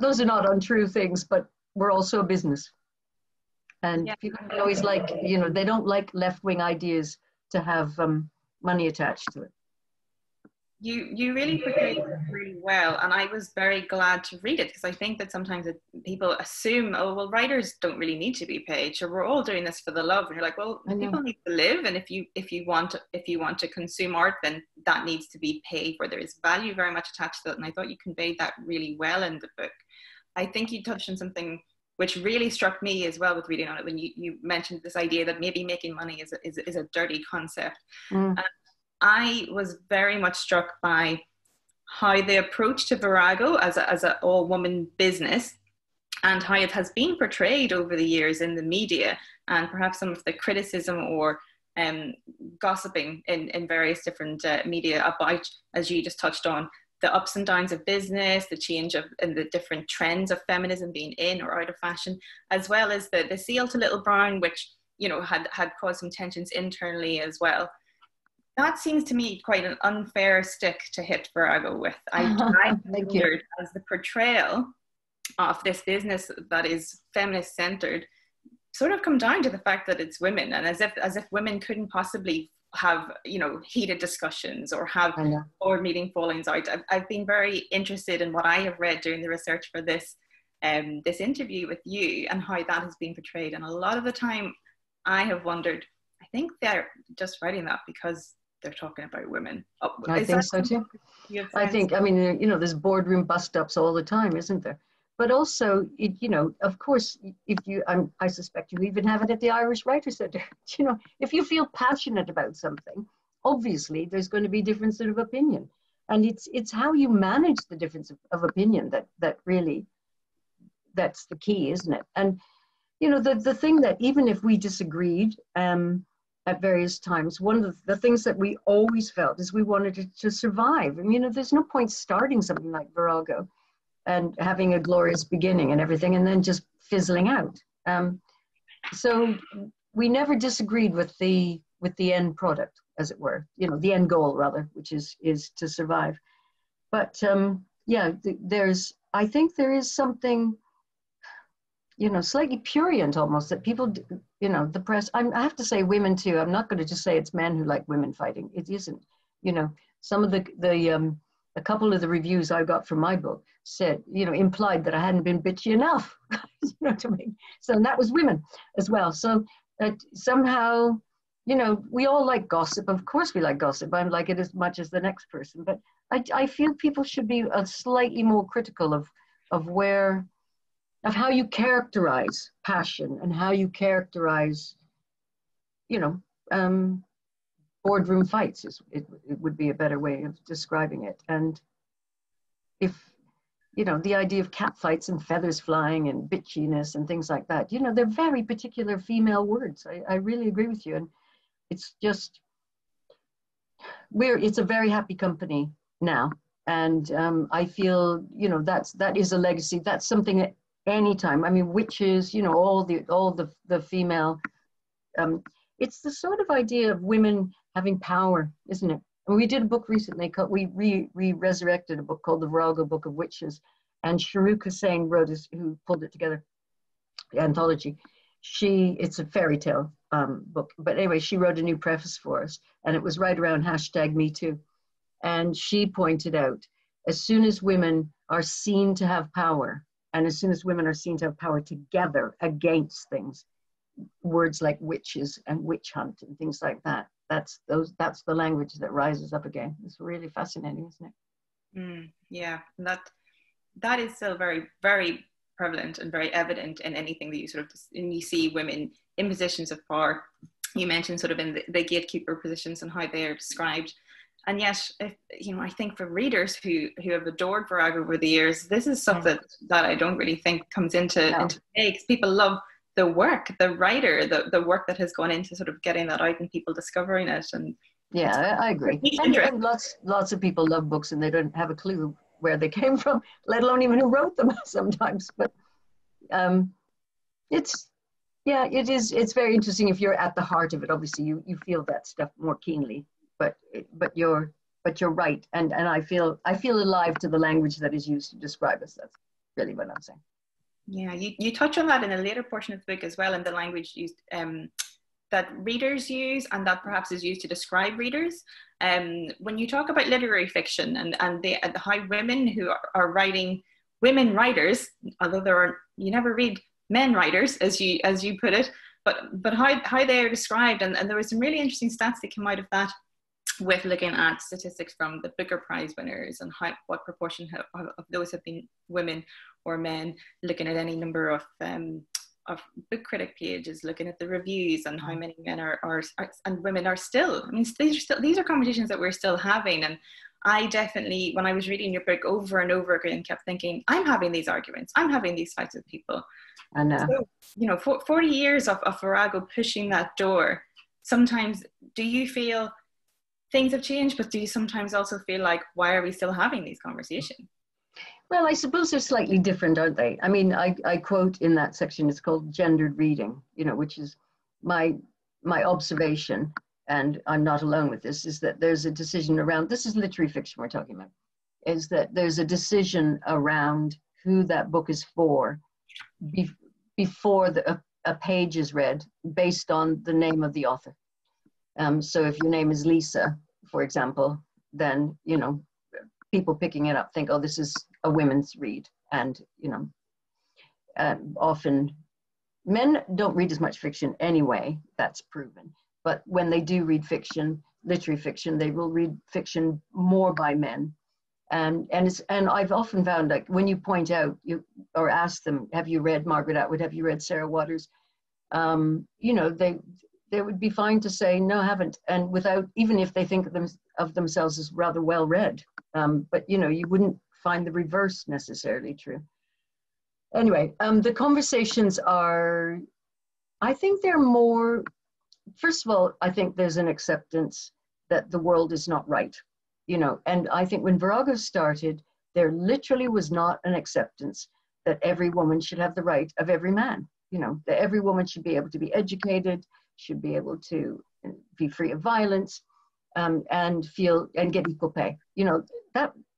S3: those are not untrue things, but we're also a business. And people always they don't like left-wing ideas to have money attached to it.
S2: You really portrayed it really well, and I was very glad to read it, because I think that sometimes people assume, oh well, writers don't really need to be paid, so we're all doing this for the love, and you're like, well, people need to live, and if you want to consume art, then that needs to be paid for. There is value very much attached to that, and I thought you conveyed that really well in the book. I think you touched on something which really struck me as well with reading on it, when you mentioned this idea that maybe making money is a dirty concept. I was very much struck by how the approach to Virago as an all-woman business, and how it has been portrayed over the years in the media, and perhaps some of the criticism or gossiping in various different media about, as you just touched on, the ups and downs of business, the change and the different trends of feminism being in or out of fashion, as well as the seal to Little Brown, which had caused some tensions internally as well. That seems to me quite an unfair stick to hit Virago with. I wondered, as the portrayal of this business that is feminist centered sort of come down to the fact that it's women, and as if women couldn't possibly have heated discussions or have board meeting fallings out. I've been very interested in what I have read during the research for this interview with you, and how that has been portrayed. And a lot of the time I have wondered, I think they're just writing that because they're talking about women.
S3: I think so too. I think, there's boardroom bust-ups all the time, isn't there? But also, of course, I suspect you even have it at the Irish Writers' Centre. If you feel passionate about something, obviously there's going to be differences of opinion. And it's how you manage the difference of opinion that really, that's the key, isn't it? And, the thing that even if we disagreed, at various times, one of the things that we always felt is we wanted it to survive. There's no point starting something like Virago and having a glorious beginning and everything, and then just fizzling out. So we never disagreed with the end product, as it were, the end goal rather, which is to survive. But I think there is something, slightly prurient almost, that people, the press, I have to say women too. I'm not going to just say it's men who like women fighting. It isn't. Some of a couple of the reviews I got from my book said, implied that I hadn't been bitchy enough. You know what I mean? So, and that was women as well. So somehow, we all like gossip. Of course we like gossip. I like it as much as the next person. But I feel people should be slightly more critical of how you characterize passion and how you characterize, boardroom fights. It would be a better way of describing it. And if, the idea of cat fights and feathers flying and bitchiness and things like that, they're very particular female words. I really agree with you. And it's just, it's a very happy company now. And I feel, that is a legacy. That's something that anytime, witches, all the female, it's the sort of idea of women having power, isn't it? And we did a book recently called, we resurrected a book called The Virago Book of Witches, and Sharuk Hussain who pulled it together, the anthology. It's a fairy tale book, but anyway, she wrote a new preface for us, and it was right around #MeToo. And she pointed out, as soon as women are seen to have power, and as soon as women are seen to have power together against things, words like witches and witch hunt and things like that, that's the language that rises up again. It's really fascinating, isn't it?
S2: Yeah, that is still very, very prevalent and very evident in anything that you you see women in positions of power, you mentioned sort of in the gatekeeper positions and how they are described. And yet, I think for readers who have adored Virago over the years, this is stuff that I don't really think comes into play, because people love the work, the writer, the work that has gone into sort of getting that out and people discovering it. And
S3: yeah, I agree. And lots of people love books and they don't have a clue where they came from, let alone even who wrote them sometimes. But it's very interesting if you're at the heart of it. Obviously, you feel that stuff more keenly. But you're right, and I feel alive to the language that is used to describe us. That's really what I'm saying.
S2: Yeah, you touch on that in a later portion of the book as well, and the language used that readers use and that perhaps is used to describe readers. When you talk about literary fiction and how women who are writing, women writers, although you never read men writers as you put it, but how they are described, and there were some really interesting stats that came out of that, with looking at statistics from the Booker Prize winners and what proportion of those have been women or men, looking at any number of book critic pages, looking at the reviews, and how many men are and women are still. I mean, these are conversations that we're still having. And I definitely, when I was reading your book over and over again, kept thinking, I'm having these arguments, I'm having these fights with people.
S3: I know.
S2: So, 40 years of Virago pushing that door. Sometimes, do you feel things have changed, but do you sometimes also feel like, why are we still having these conversations?
S3: Well, I suppose they're slightly different, aren't they? I mean, I quote in that section, it's called gendered reading, which is my observation, and I'm not alone with this, is that there's a decision around, this is literary fiction we're talking about, is that there's a decision around who that book is for before a page is read based on the name of the author. So if your name is Lisa, for example, then, people picking it up think, oh, this is a women's read. And, often men don't read as much fiction anyway, that's proven. But when they do read fiction, literary fiction, they will read fiction more by men. And I've often found, like, when you point out, or ask them, have you read Margaret Atwood? Have you read Sarah Waters? They would be fine to say, no, I haven't. And without, even if they think of themselves as rather well read. But, you wouldn't find the reverse necessarily true. Anyway, the conversations are, I think they're more, first of all, I think there's an acceptance that the world is not right, and I think when Virago started, there literally was not an acceptance that every woman should have the right of every man, that every woman should be able to be educated, should be able to be free of violence, and get equal pay.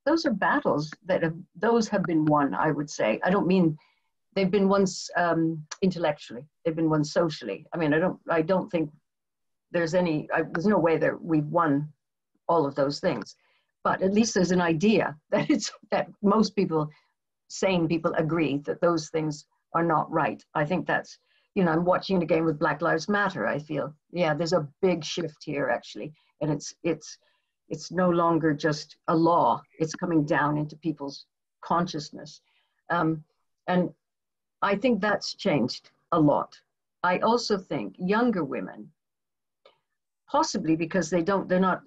S3: Those are battles those have been won, I would say. I don't mean they've been won intellectually, they've been won socially. I mean, I don't think there's no way that we've won all of those things, but at least there's an idea that most people, sane people, agree that those things are not right. I think that's, I'm watching it again with Black Lives Matter. I feel, there's a big shift here actually, and it's no longer just a law. It's coming down into people's consciousness, and I think that's changed a lot. I also think younger women, possibly because they're not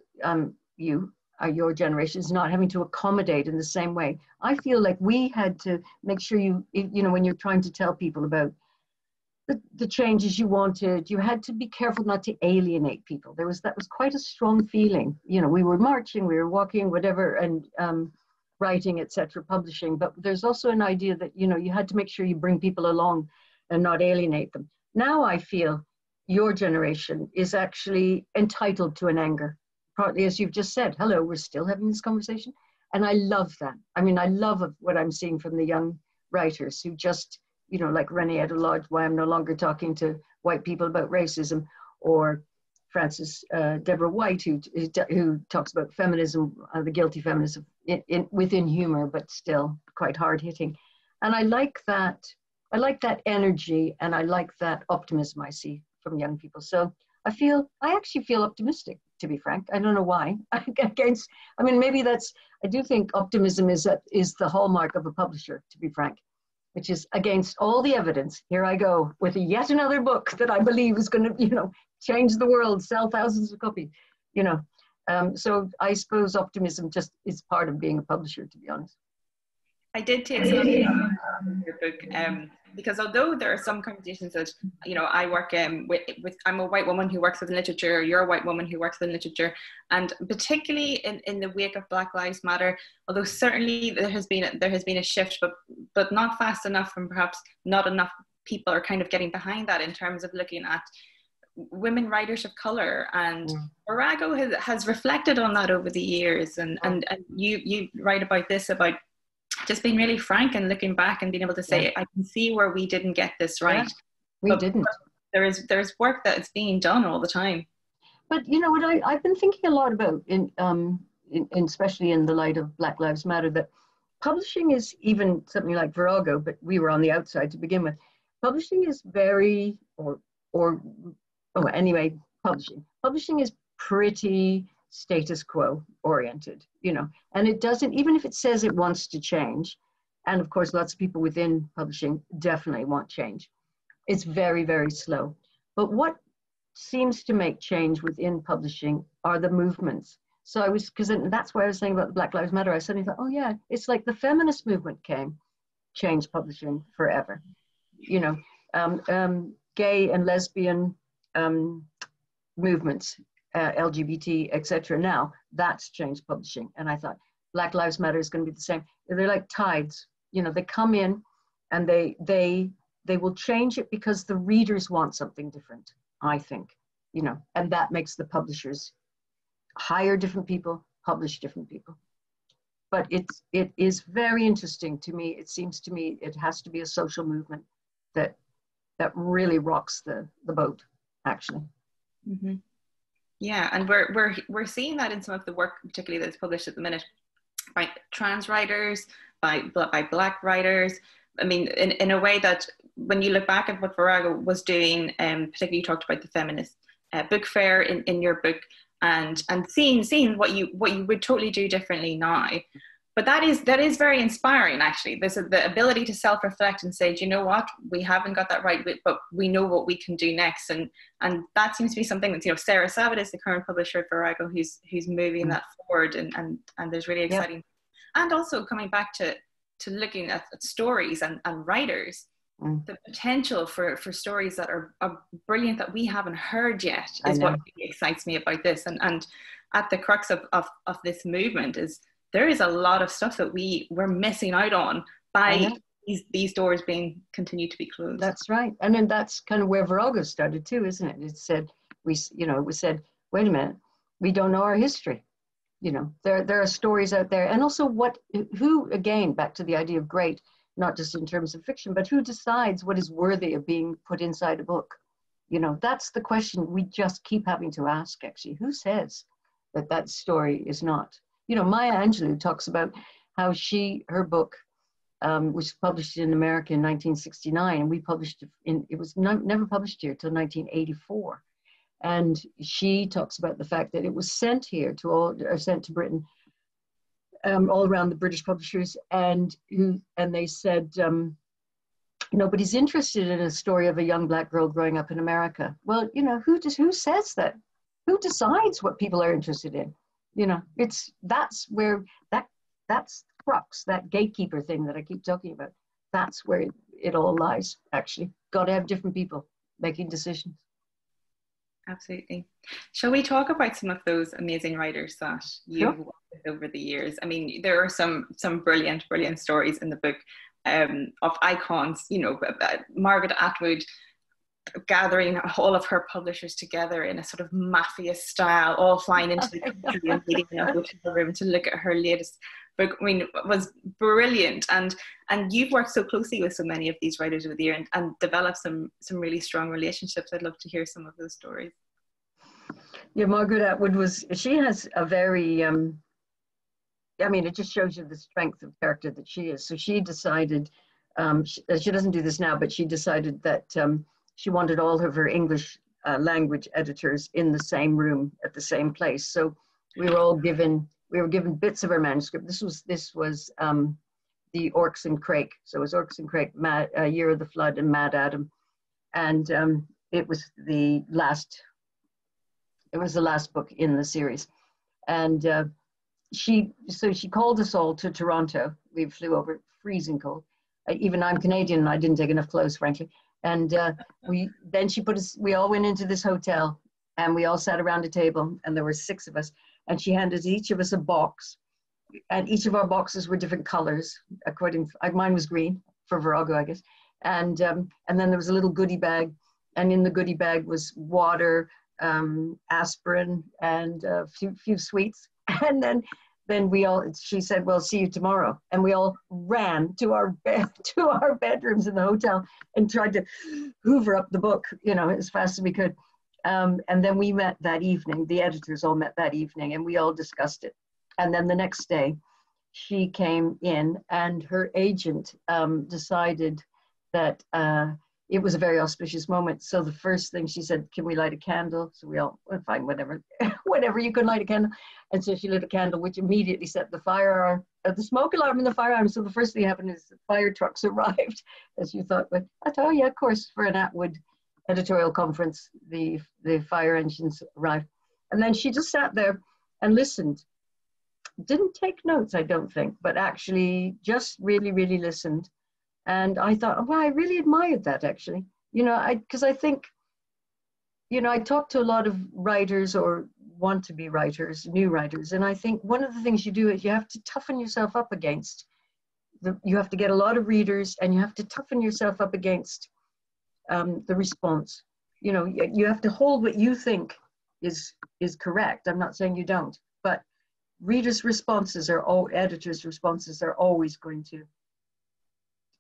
S3: your generation is not having to accommodate in the same way. I feel like we had to make sure when you're trying to tell people about the changes you wanted, you had to be careful not to alienate people. That was quite a strong feeling. We were marching, we were walking, whatever, and writing, etc., publishing. But there's also an idea that, you had to make sure you bring people along and not alienate them. Now I feel your generation is actually entitled to an anger, partly as you've just said. Hello, we're still having this conversation. And I love that. I mean, I love what I'm seeing from the young writers who just, like Renée Lodge, why I'm no longer talking to white people about racism, or Frances Deborah White, who talks about feminism, the guilty feminism within humor, but still quite hard hitting. And I like that energy, and I like that optimism I see from young people. So I actually feel optimistic, to be frank. I don't know why. I do think optimism is the hallmark of a publisher, to be frank, which is against all the evidence. Here I go with yet another book that I believe is going to, change the world, sell thousands of copies, you know. So I suppose optimism just is part of being a publisher, to be honest.
S2: I did take some of your book because although there are some conversations that, you know, I work with I'm a white woman who works within literature, you're a white woman who works within literature, and particularly in the wake of Black Lives Matter, although certainly there has been a shift, but not fast enough, and perhaps not enough people are kind of getting behind that in terms of looking at women writers of color. And Virago has reflected on that over the years, and you write about this, about just being really frank and looking back and being able to say, I can see where we didn't get this right.
S3: We didn't.
S2: There's work that is being done all the time.
S3: But you know what I've been thinking a lot about, in especially in the light of Black Lives Matter, that publishing is, even something like Virago, but we were on the outside to begin with. Publishing is very, publishing is pretty status quo oriented, you know, and it doesn't, even if it says it wants to change, and of course lots of people within publishing definitely want change, it's very, very slow. But what seems to make change within publishing are the movements. So because that's why I was saying about the Black Lives Matter, I suddenly thought, oh yeah, it's like the feminist movement changed publishing forever, you know. Gay and lesbian movements, LGBT, etc. Now that's changed publishing, and I thought Black Lives Matter is going to be the same. They're like tides, you know. They come in, and they will change it because the readers want something different, I think, you know, and that makes the publishers hire different people, publish different people. But it is very interesting to me. It seems to me it has to be a social movement that really rocks the boat, actually.
S2: Mm-hmm. Yeah, and we're seeing that in some of the work, particularly that's published at the minute, by trans writers, by Black writers. I mean, in a way that when you look back at what Virago was doing, particularly you talked about the feminist book fair in your book, and seeing what you would totally do differently now. But that is very inspiring, actually. There's the ability to self-reflect and say, do you know what, we haven't got that right, but we know what we can do next. And that seems to be something that, you know, Sarah Savitt is the current publisher at Virago, who's moving that forward, and there's really exciting. Yep. And also coming back to looking at stories and writers, the potential for stories that are brilliant that we haven't heard yet is what really excites me about this. And at the crux of this movement is, there is a lot of stuff that we're missing out on by these doors being continued to be closed.
S3: That's right. And then that's kind of where Virago started too, isn't it? It said, it was said, wait a minute, we don't know our history. You know, there are stories out there. And also who, again, back to the idea of great, not just in terms of fiction, but who decides what is worthy of being put inside a book? You know, that's the question we just keep having to ask, actually. Who says that story is not? You know, Maya Angelou talks about how her book was published in America in 1969, and we published it was never published here till 1984. And she talks about the fact that it was sent here sent to Britain, all around the British publishers, and they said, nobody's interested in a story of a young Black girl growing up in America. Well, you know, who says that? Who decides what people are interested in? You know, that's where that's crux, that gatekeeper thing that I keep talking about. That's where it all lies, actually. Got to have different people making decisions.
S2: Absolutely. Shall we talk about some of those amazing writers that you've worked with over the years? I mean, there are some brilliant stories in the book of icons, you know, Margaret Atwood gathering all of her publishers together in a sort of mafia style, all flying into the country and meeting in a hotel room to look at her latest book. I mean, it was brilliant. And you've worked so closely with so many of these writers over the year and developed some really strong relationships. I'd love to hear some of those stories.
S3: Yeah, Margaret Atwood she has a very, I mean, it just shows you the strength of character that she is. So she decided, she doesn't do this now, but she decided that she wanted all of her English language editors in the same room at the same place. So we were given bits of her manuscript. This was the Orcs and Crake. So it was Orcs and Crake, Year of the Flood, and Mad Adam. And it was the last It was the last book in the series. And she called us all to Toronto. We flew over, freezing cold. Even I'm Canadian and I didn't take enough clothes, frankly. And we all went into this hotel and we all sat around a table and there were 6 of us. And she handed each of us a box, and each of our boxes were different colors. Mine was green for Virago, I guess. And then there was a little goodie bag, and in the goodie bag was water, aspirin, and a few sweets. And then she said, well, see you tomorrow. And we all ran to our bedrooms in the hotel and tried to hoover up the book, as fast as we could. And then we met that evening, the editors all met that evening, and we all discussed it. And then the next day she came in and her agent decided that it was a very auspicious moment. So the first thing she said, can we light a candle? So we all, well, fine, whatever, whatever, you can light a candle. And so she lit a candle, which immediately set the the smoke alarm and the fire alarm. So the first thing happened is the fire trucks arrived, as you thought. But I thought, oh yeah, of course, for an Atwood editorial conference, the fire engines arrived. And then she just sat there and listened. Didn't take notes, I don't think, but actually just really, really listened. And I thought, oh, wow, I really admired that, actually. Because I think, I talk to a lot of writers or want to be writers, new writers. And I think one of the things you do is you have to toughen yourself up against. You have to get a lot of readers and you have to toughen yourself up against the response. You have to hold what you think is correct. I'm not saying you don't, but readers' responses editors' responses are always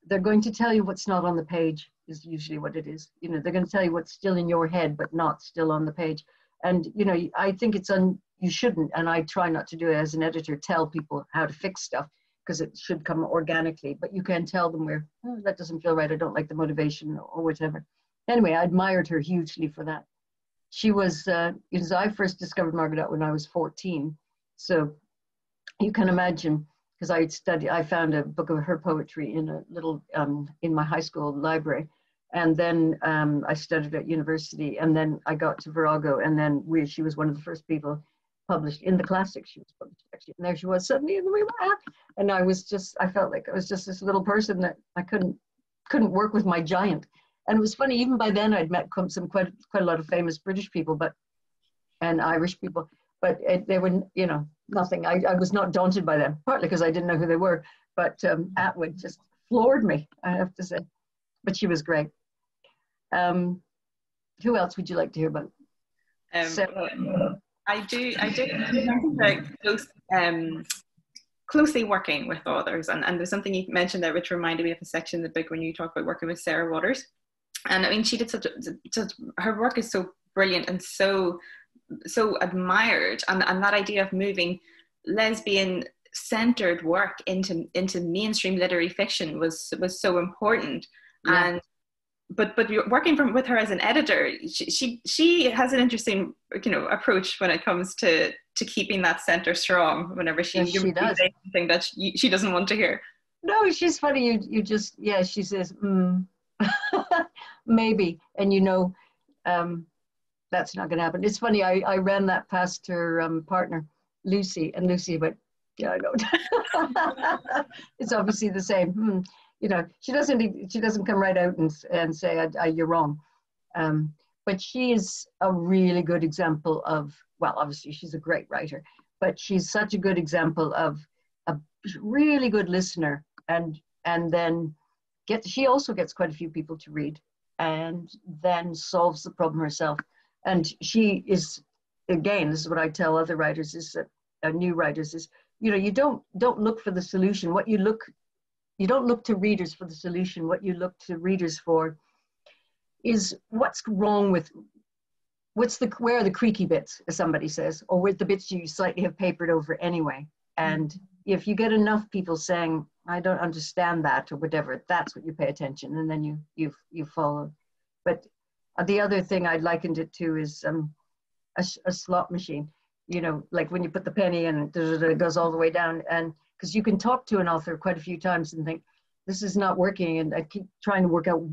S3: they're going to tell you what's not on the page, is usually what it is. They're going to tell you what's still in your head, but not still on the page. And, I think you shouldn't, and I try not to do it as an editor, tell people how to fix stuff, because it should come organically, but you can tell them where, oh, that doesn't feel right, I don't like the motivation or whatever. Anyway, I admired her hugely for that. She was, I first discovered Margaret when I was 14. So you can imagine, because I found a book of her poetry in a little, in my high school library. And then I studied at university, and then I got to Virago, and then she was one of the first people published in the classics. She was published, actually, and there she was suddenly, and we were at, and I felt like I was just this little person that I couldn't work with my giant. And it was funny, even by then I'd met quite a lot of famous British people, and Irish people, but they were, nothing. I was not daunted by them, partly because I didn't know who they were, but Atwood just floored me, I have to say. But she was great. Who else would you like to hear about?
S2: I do closely working with authors, and there's something you mentioned there which reminded me of a section in the book when you talk about working with Sarah Waters. And I mean, she did her work is so brilliant and so admired, and that idea of moving lesbian centered work into mainstream literary fiction was so important. Yeah. And but working with her as an editor, she has an interesting approach when it comes to keeping that center strong whenever she does something that she doesn't want to hear.
S3: No, she's funny. You just, she says maybe, and that's not going to happen. It's funny, I ran that past her partner, Lucy, and Lucy went, yeah, I know. It's obviously the same. She doesn't come right out and say, you're wrong. But she is a really good example of, well, obviously she's a great writer, but she's such a good example of a really good listener. And then she also gets quite a few people to read and then solves the problem herself. And she is, again, this is what I tell other writers, is that new writers is, you don't look for the solution. You don't look to readers for the solution. What you look to readers for is what's wrong with, where are the creaky bits, as somebody says, or where the bits you slightly have papered over anyway. And if you get enough people saying, I don't understand that, or whatever, that's what you pay attention, and then you follow. But the other thing I likened it to is a slot machine. Like when you put the penny in, it goes all the way down, and because you can talk to an author quite a few times and think, this is not working, and I keep trying to work out,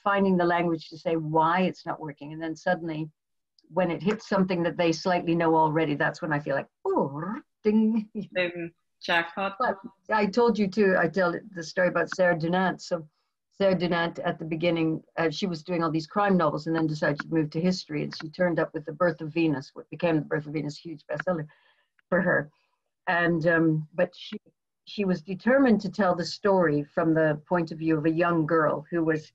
S3: finding the language to say why it's not working, and then suddenly when it hits something that they slightly know already, that's when I feel like, oh, ding.
S2: Jackpot.
S3: But I told you too, I tell the story about Sarah Dunant. So Sarah Dunant at the beginning, she was doing all these crime novels and then decided to move to history. And she turned up with The Birth of Venus, what became The Birth of Venus, huge bestseller for her. And but she was determined to tell the story from the point of view of a young girl who was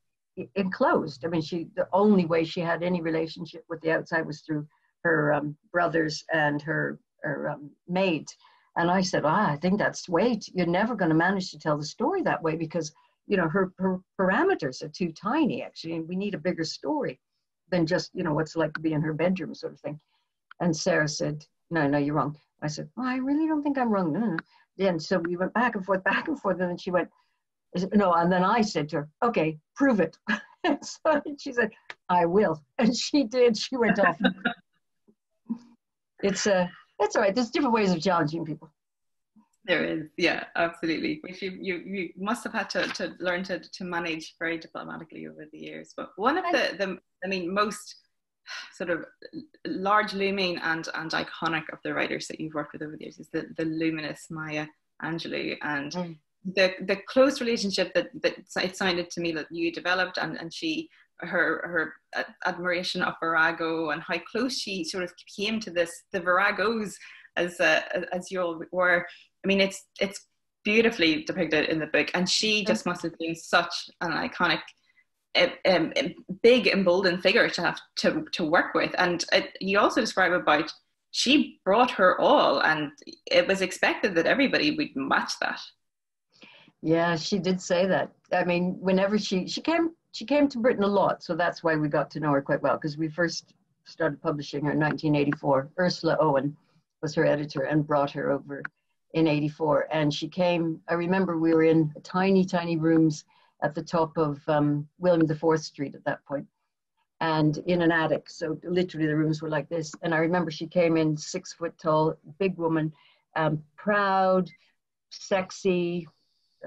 S3: enclosed. I mean, the only way she had any relationship with the outside was through her brothers and her maid. And I said, I think that's you're never going to manage to tell the story that way because, you know, her parameters are too tiny, actually, and we need a bigger story than just, you know, what's it like to be in her bedroom sort of thing. And Sarah said, no, you're wrong. I said, well, I really don't think I'm wrong. No. And so we went back and forth, and then she went, no, and then I said to her, okay, prove it. So she said, I will. And she did. She went off. It's all right. There's different ways of challenging people.
S2: There is, yeah, absolutely. Which you must have had to learn to manage very diplomatically over the years. But one of the most sort of large looming and iconic of the writers that you've worked with over the years is the luminous Maya Angelou, and the close relationship that it sounded to me that you developed, and her admiration of Virago, and how close she sort of came to the Viragos as you all were. I mean, it's beautifully depicted in the book, and she just must have been such an iconic, big, emboldened figure to have to work with. And you also describe about she brought her all, and it was expected that everybody would match that.
S3: Yeah, she did say that. I mean, whenever she came to Britain a lot, so that's why we got to know her quite well, because we first started publishing her in 1984. Ursula Owen was her editor and brought her over in 84. And she came, I remember we were in tiny, tiny rooms at the top of William IV Street at that point, and in an attic. So literally the rooms were like this. And I remember she came in 6 foot tall, big woman, proud, sexy,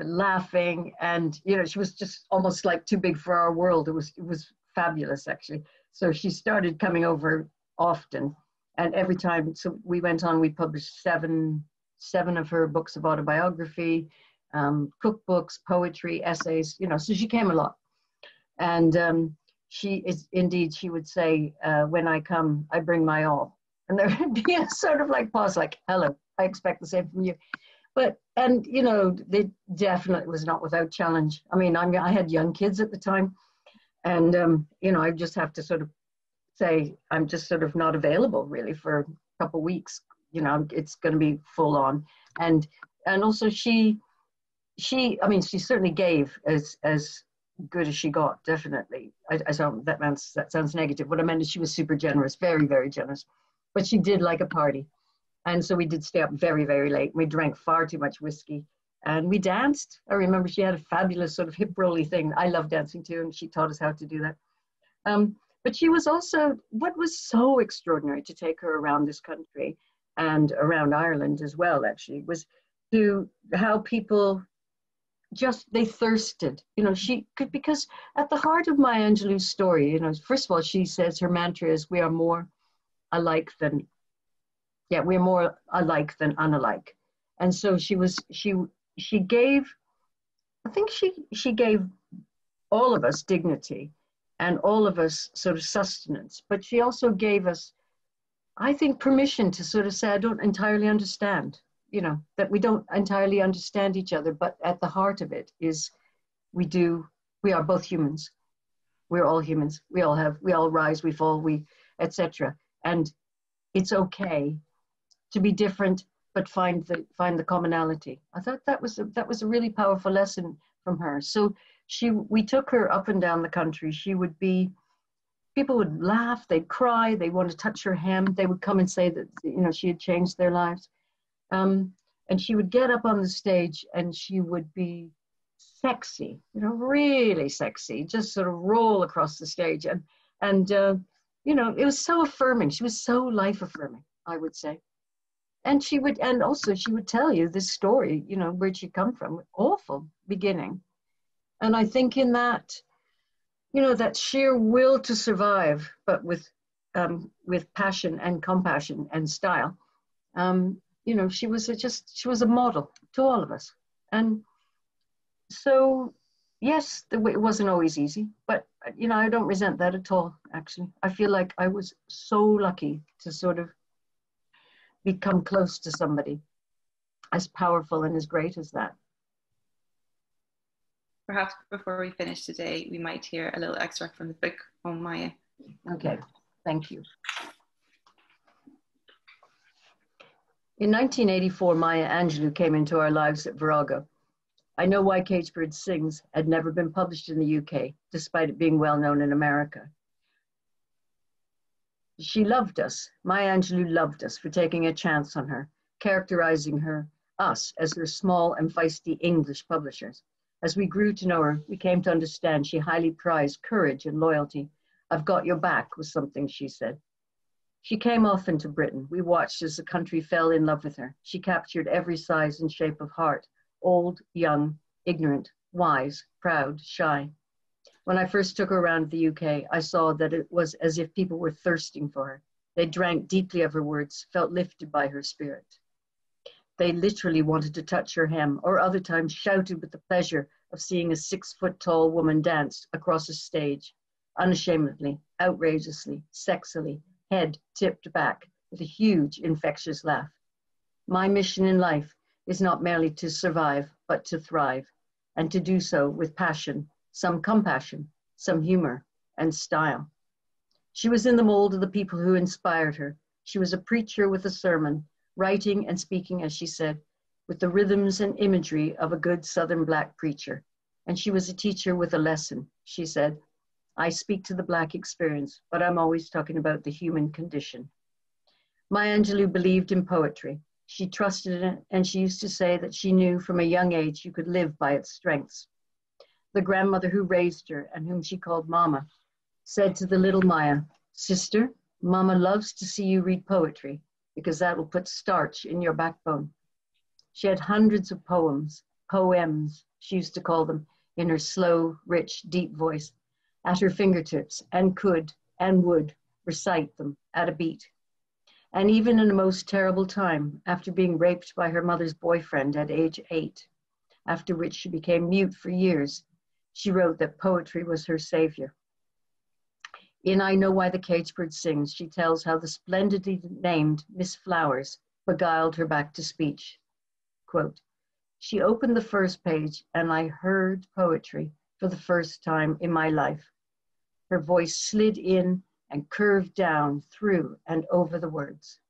S3: laughing, and you know, she was just almost like too big for our world. It was fabulous, actually. So she started coming over often, and every time, so we went on, we published seven of her books of autobiography, cookbooks, poetry, essays, you know, so she came a lot. And she would say, when I come, I bring my all. And there would be a sort of like pause, like, hello, I expect the same from you. But, and, you know, they definitely was not without challenge. I mean, I had young kids at the time, and, you know, I just have to sort of say, I'm just sort of not available really for a couple of weeks. You know, it's going to be full on. And also she certainly gave as good as she got, definitely. That sounds negative. What I meant is she was super generous, very, very generous. But she did like a party. And so we did stay up very, very late. We drank far too much whiskey, and we danced. I remember she had a fabulous sort of hip rolly thing. I love dancing too, and she taught us how to do that. But she was also, what was so extraordinary to take her around this country and around Ireland as well, actually, was to how people they thirsted. You know, because at the heart of Maya Angelou's story, you know, first of all, she says her mantra is, we're more alike than unalike. And so she gave, I think she gave all of us dignity and all of us sort of sustenance, but she also gave us, I think, permission to sort of say, I don't entirely understand, you know, that we don't entirely understand each other, but at the heart of it is we are both humans. We're all humans. We all rise, we fall, etc. And it's okay to be different, but find the commonality. I thought that was a really powerful lesson from her. So we took her up and down the country. People would laugh, they'd cry, they want to touch her hem. They would come and say that, you know, she had changed their lives. And she would get up on the stage and she would be sexy, you know, really sexy, just sort of roll across the stage. And you know, it was so affirming. She was so life affirming, I would say. And she would tell you this story, you know, where'd she come from? Awful beginning. And I think in that, you know, that sheer will to survive, but with with passion and compassion and style. You know, she was a model to all of us. And so, yes, it wasn't always easy, but, you know, I don't resent that at all, actually. I feel like I was so lucky to sort of become close to somebody as powerful and as great as that.
S2: Perhaps before we finish today, we might hear a little extract from the book on Maya.
S3: Okay, thank you. In 1984, Maya Angelou came into our lives at Virago. I Know Why Cagebird Sings had never been published in the UK, despite it being well known in America. She loved us. Maya Angelou loved us for taking a chance on her, characterizing us as her small and feisty English publishers. As we grew to know her, we came to understand she highly prized courage and loyalty. "I've got your back" was something she said. She came often to Britain. We watched as the country fell in love with her. She captured every size and shape of heart: old, young, ignorant, wise, proud, shy. When I first took her around the UK, I saw that it was as if people were thirsting for her. They drank deeply of her words, felt lifted by her spirit. They literally wanted to touch her hem, or other times shouted with the pleasure of seeing a 6-foot-tall woman dance across a stage, unashamedly, outrageously, sexily, head tipped back, with a huge, infectious laugh. My mission in life is not merely to survive, but to thrive, and to do so with passion, some compassion, some humor, and style. She was in the mold of the people who inspired her. She was a preacher with a sermon, writing and speaking, as she said, with the rhythms and imagery of a good Southern Black preacher. And she was a teacher with a lesson. She said, "I speak to the Black experience, but I'm always talking about the human condition." Maya Angelou believed in poetry. She trusted in it, and she used to say that she knew from a young age you could live by its strengths. The grandmother who raised her, and whom she called Mama, said to the little Maya, "Sister, Mama loves to see you read poetry, because that will put starch in your backbone." She had hundreds of poems, she used to call them, in her slow, rich, deep voice, at her fingertips, and could and would recite them at a beat. And even in a most terrible time, after being raped by her mother's boyfriend at age 8, after which she became mute for years, she wrote that poetry was her savior. In I Know Why the Cagebird Sings, she tells how the splendidly named Miss Flowers beguiled her back to speech. Quote, "She opened the first page and I heard poetry for the first time in my life. Her voice slid in and curved down through and over the words."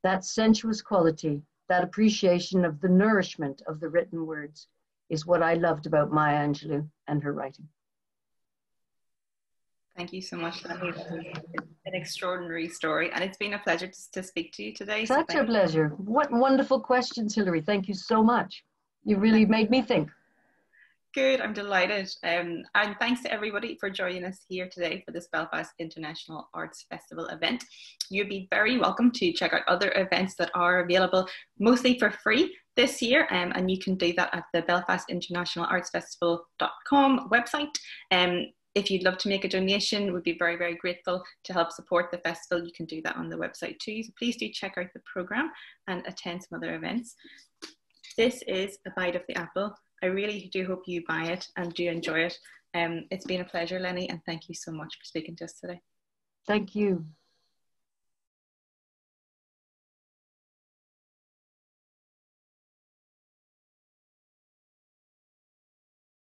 S3: That sensuous quality, that appreciation of the nourishment of the written words, is what I loved about Maya Angelou and her writing.
S2: Thank you so much, Lennie. An extraordinary story, and it's been a pleasure to speak to you today.
S3: Such a pleasure. What wonderful questions, Hilary. Thank you so much. You really made me think.
S2: Good, I'm delighted. And thanks to everybody for joining us here today for this Belfast International Arts Festival event. You'd be very welcome to check out other events that are available mostly for free this year, and you can do that at the Belfast International Arts Festival.com website. If you'd love to make a donation, we'd be very, very grateful to help support the festival. You can do that on the website too. So please do check out the programme and attend some other events. This is A Bite of the Apple. I really do hope you buy it and do enjoy it. It's been a pleasure, Lennie, and thank you so much for speaking to us today.
S3: Thank you.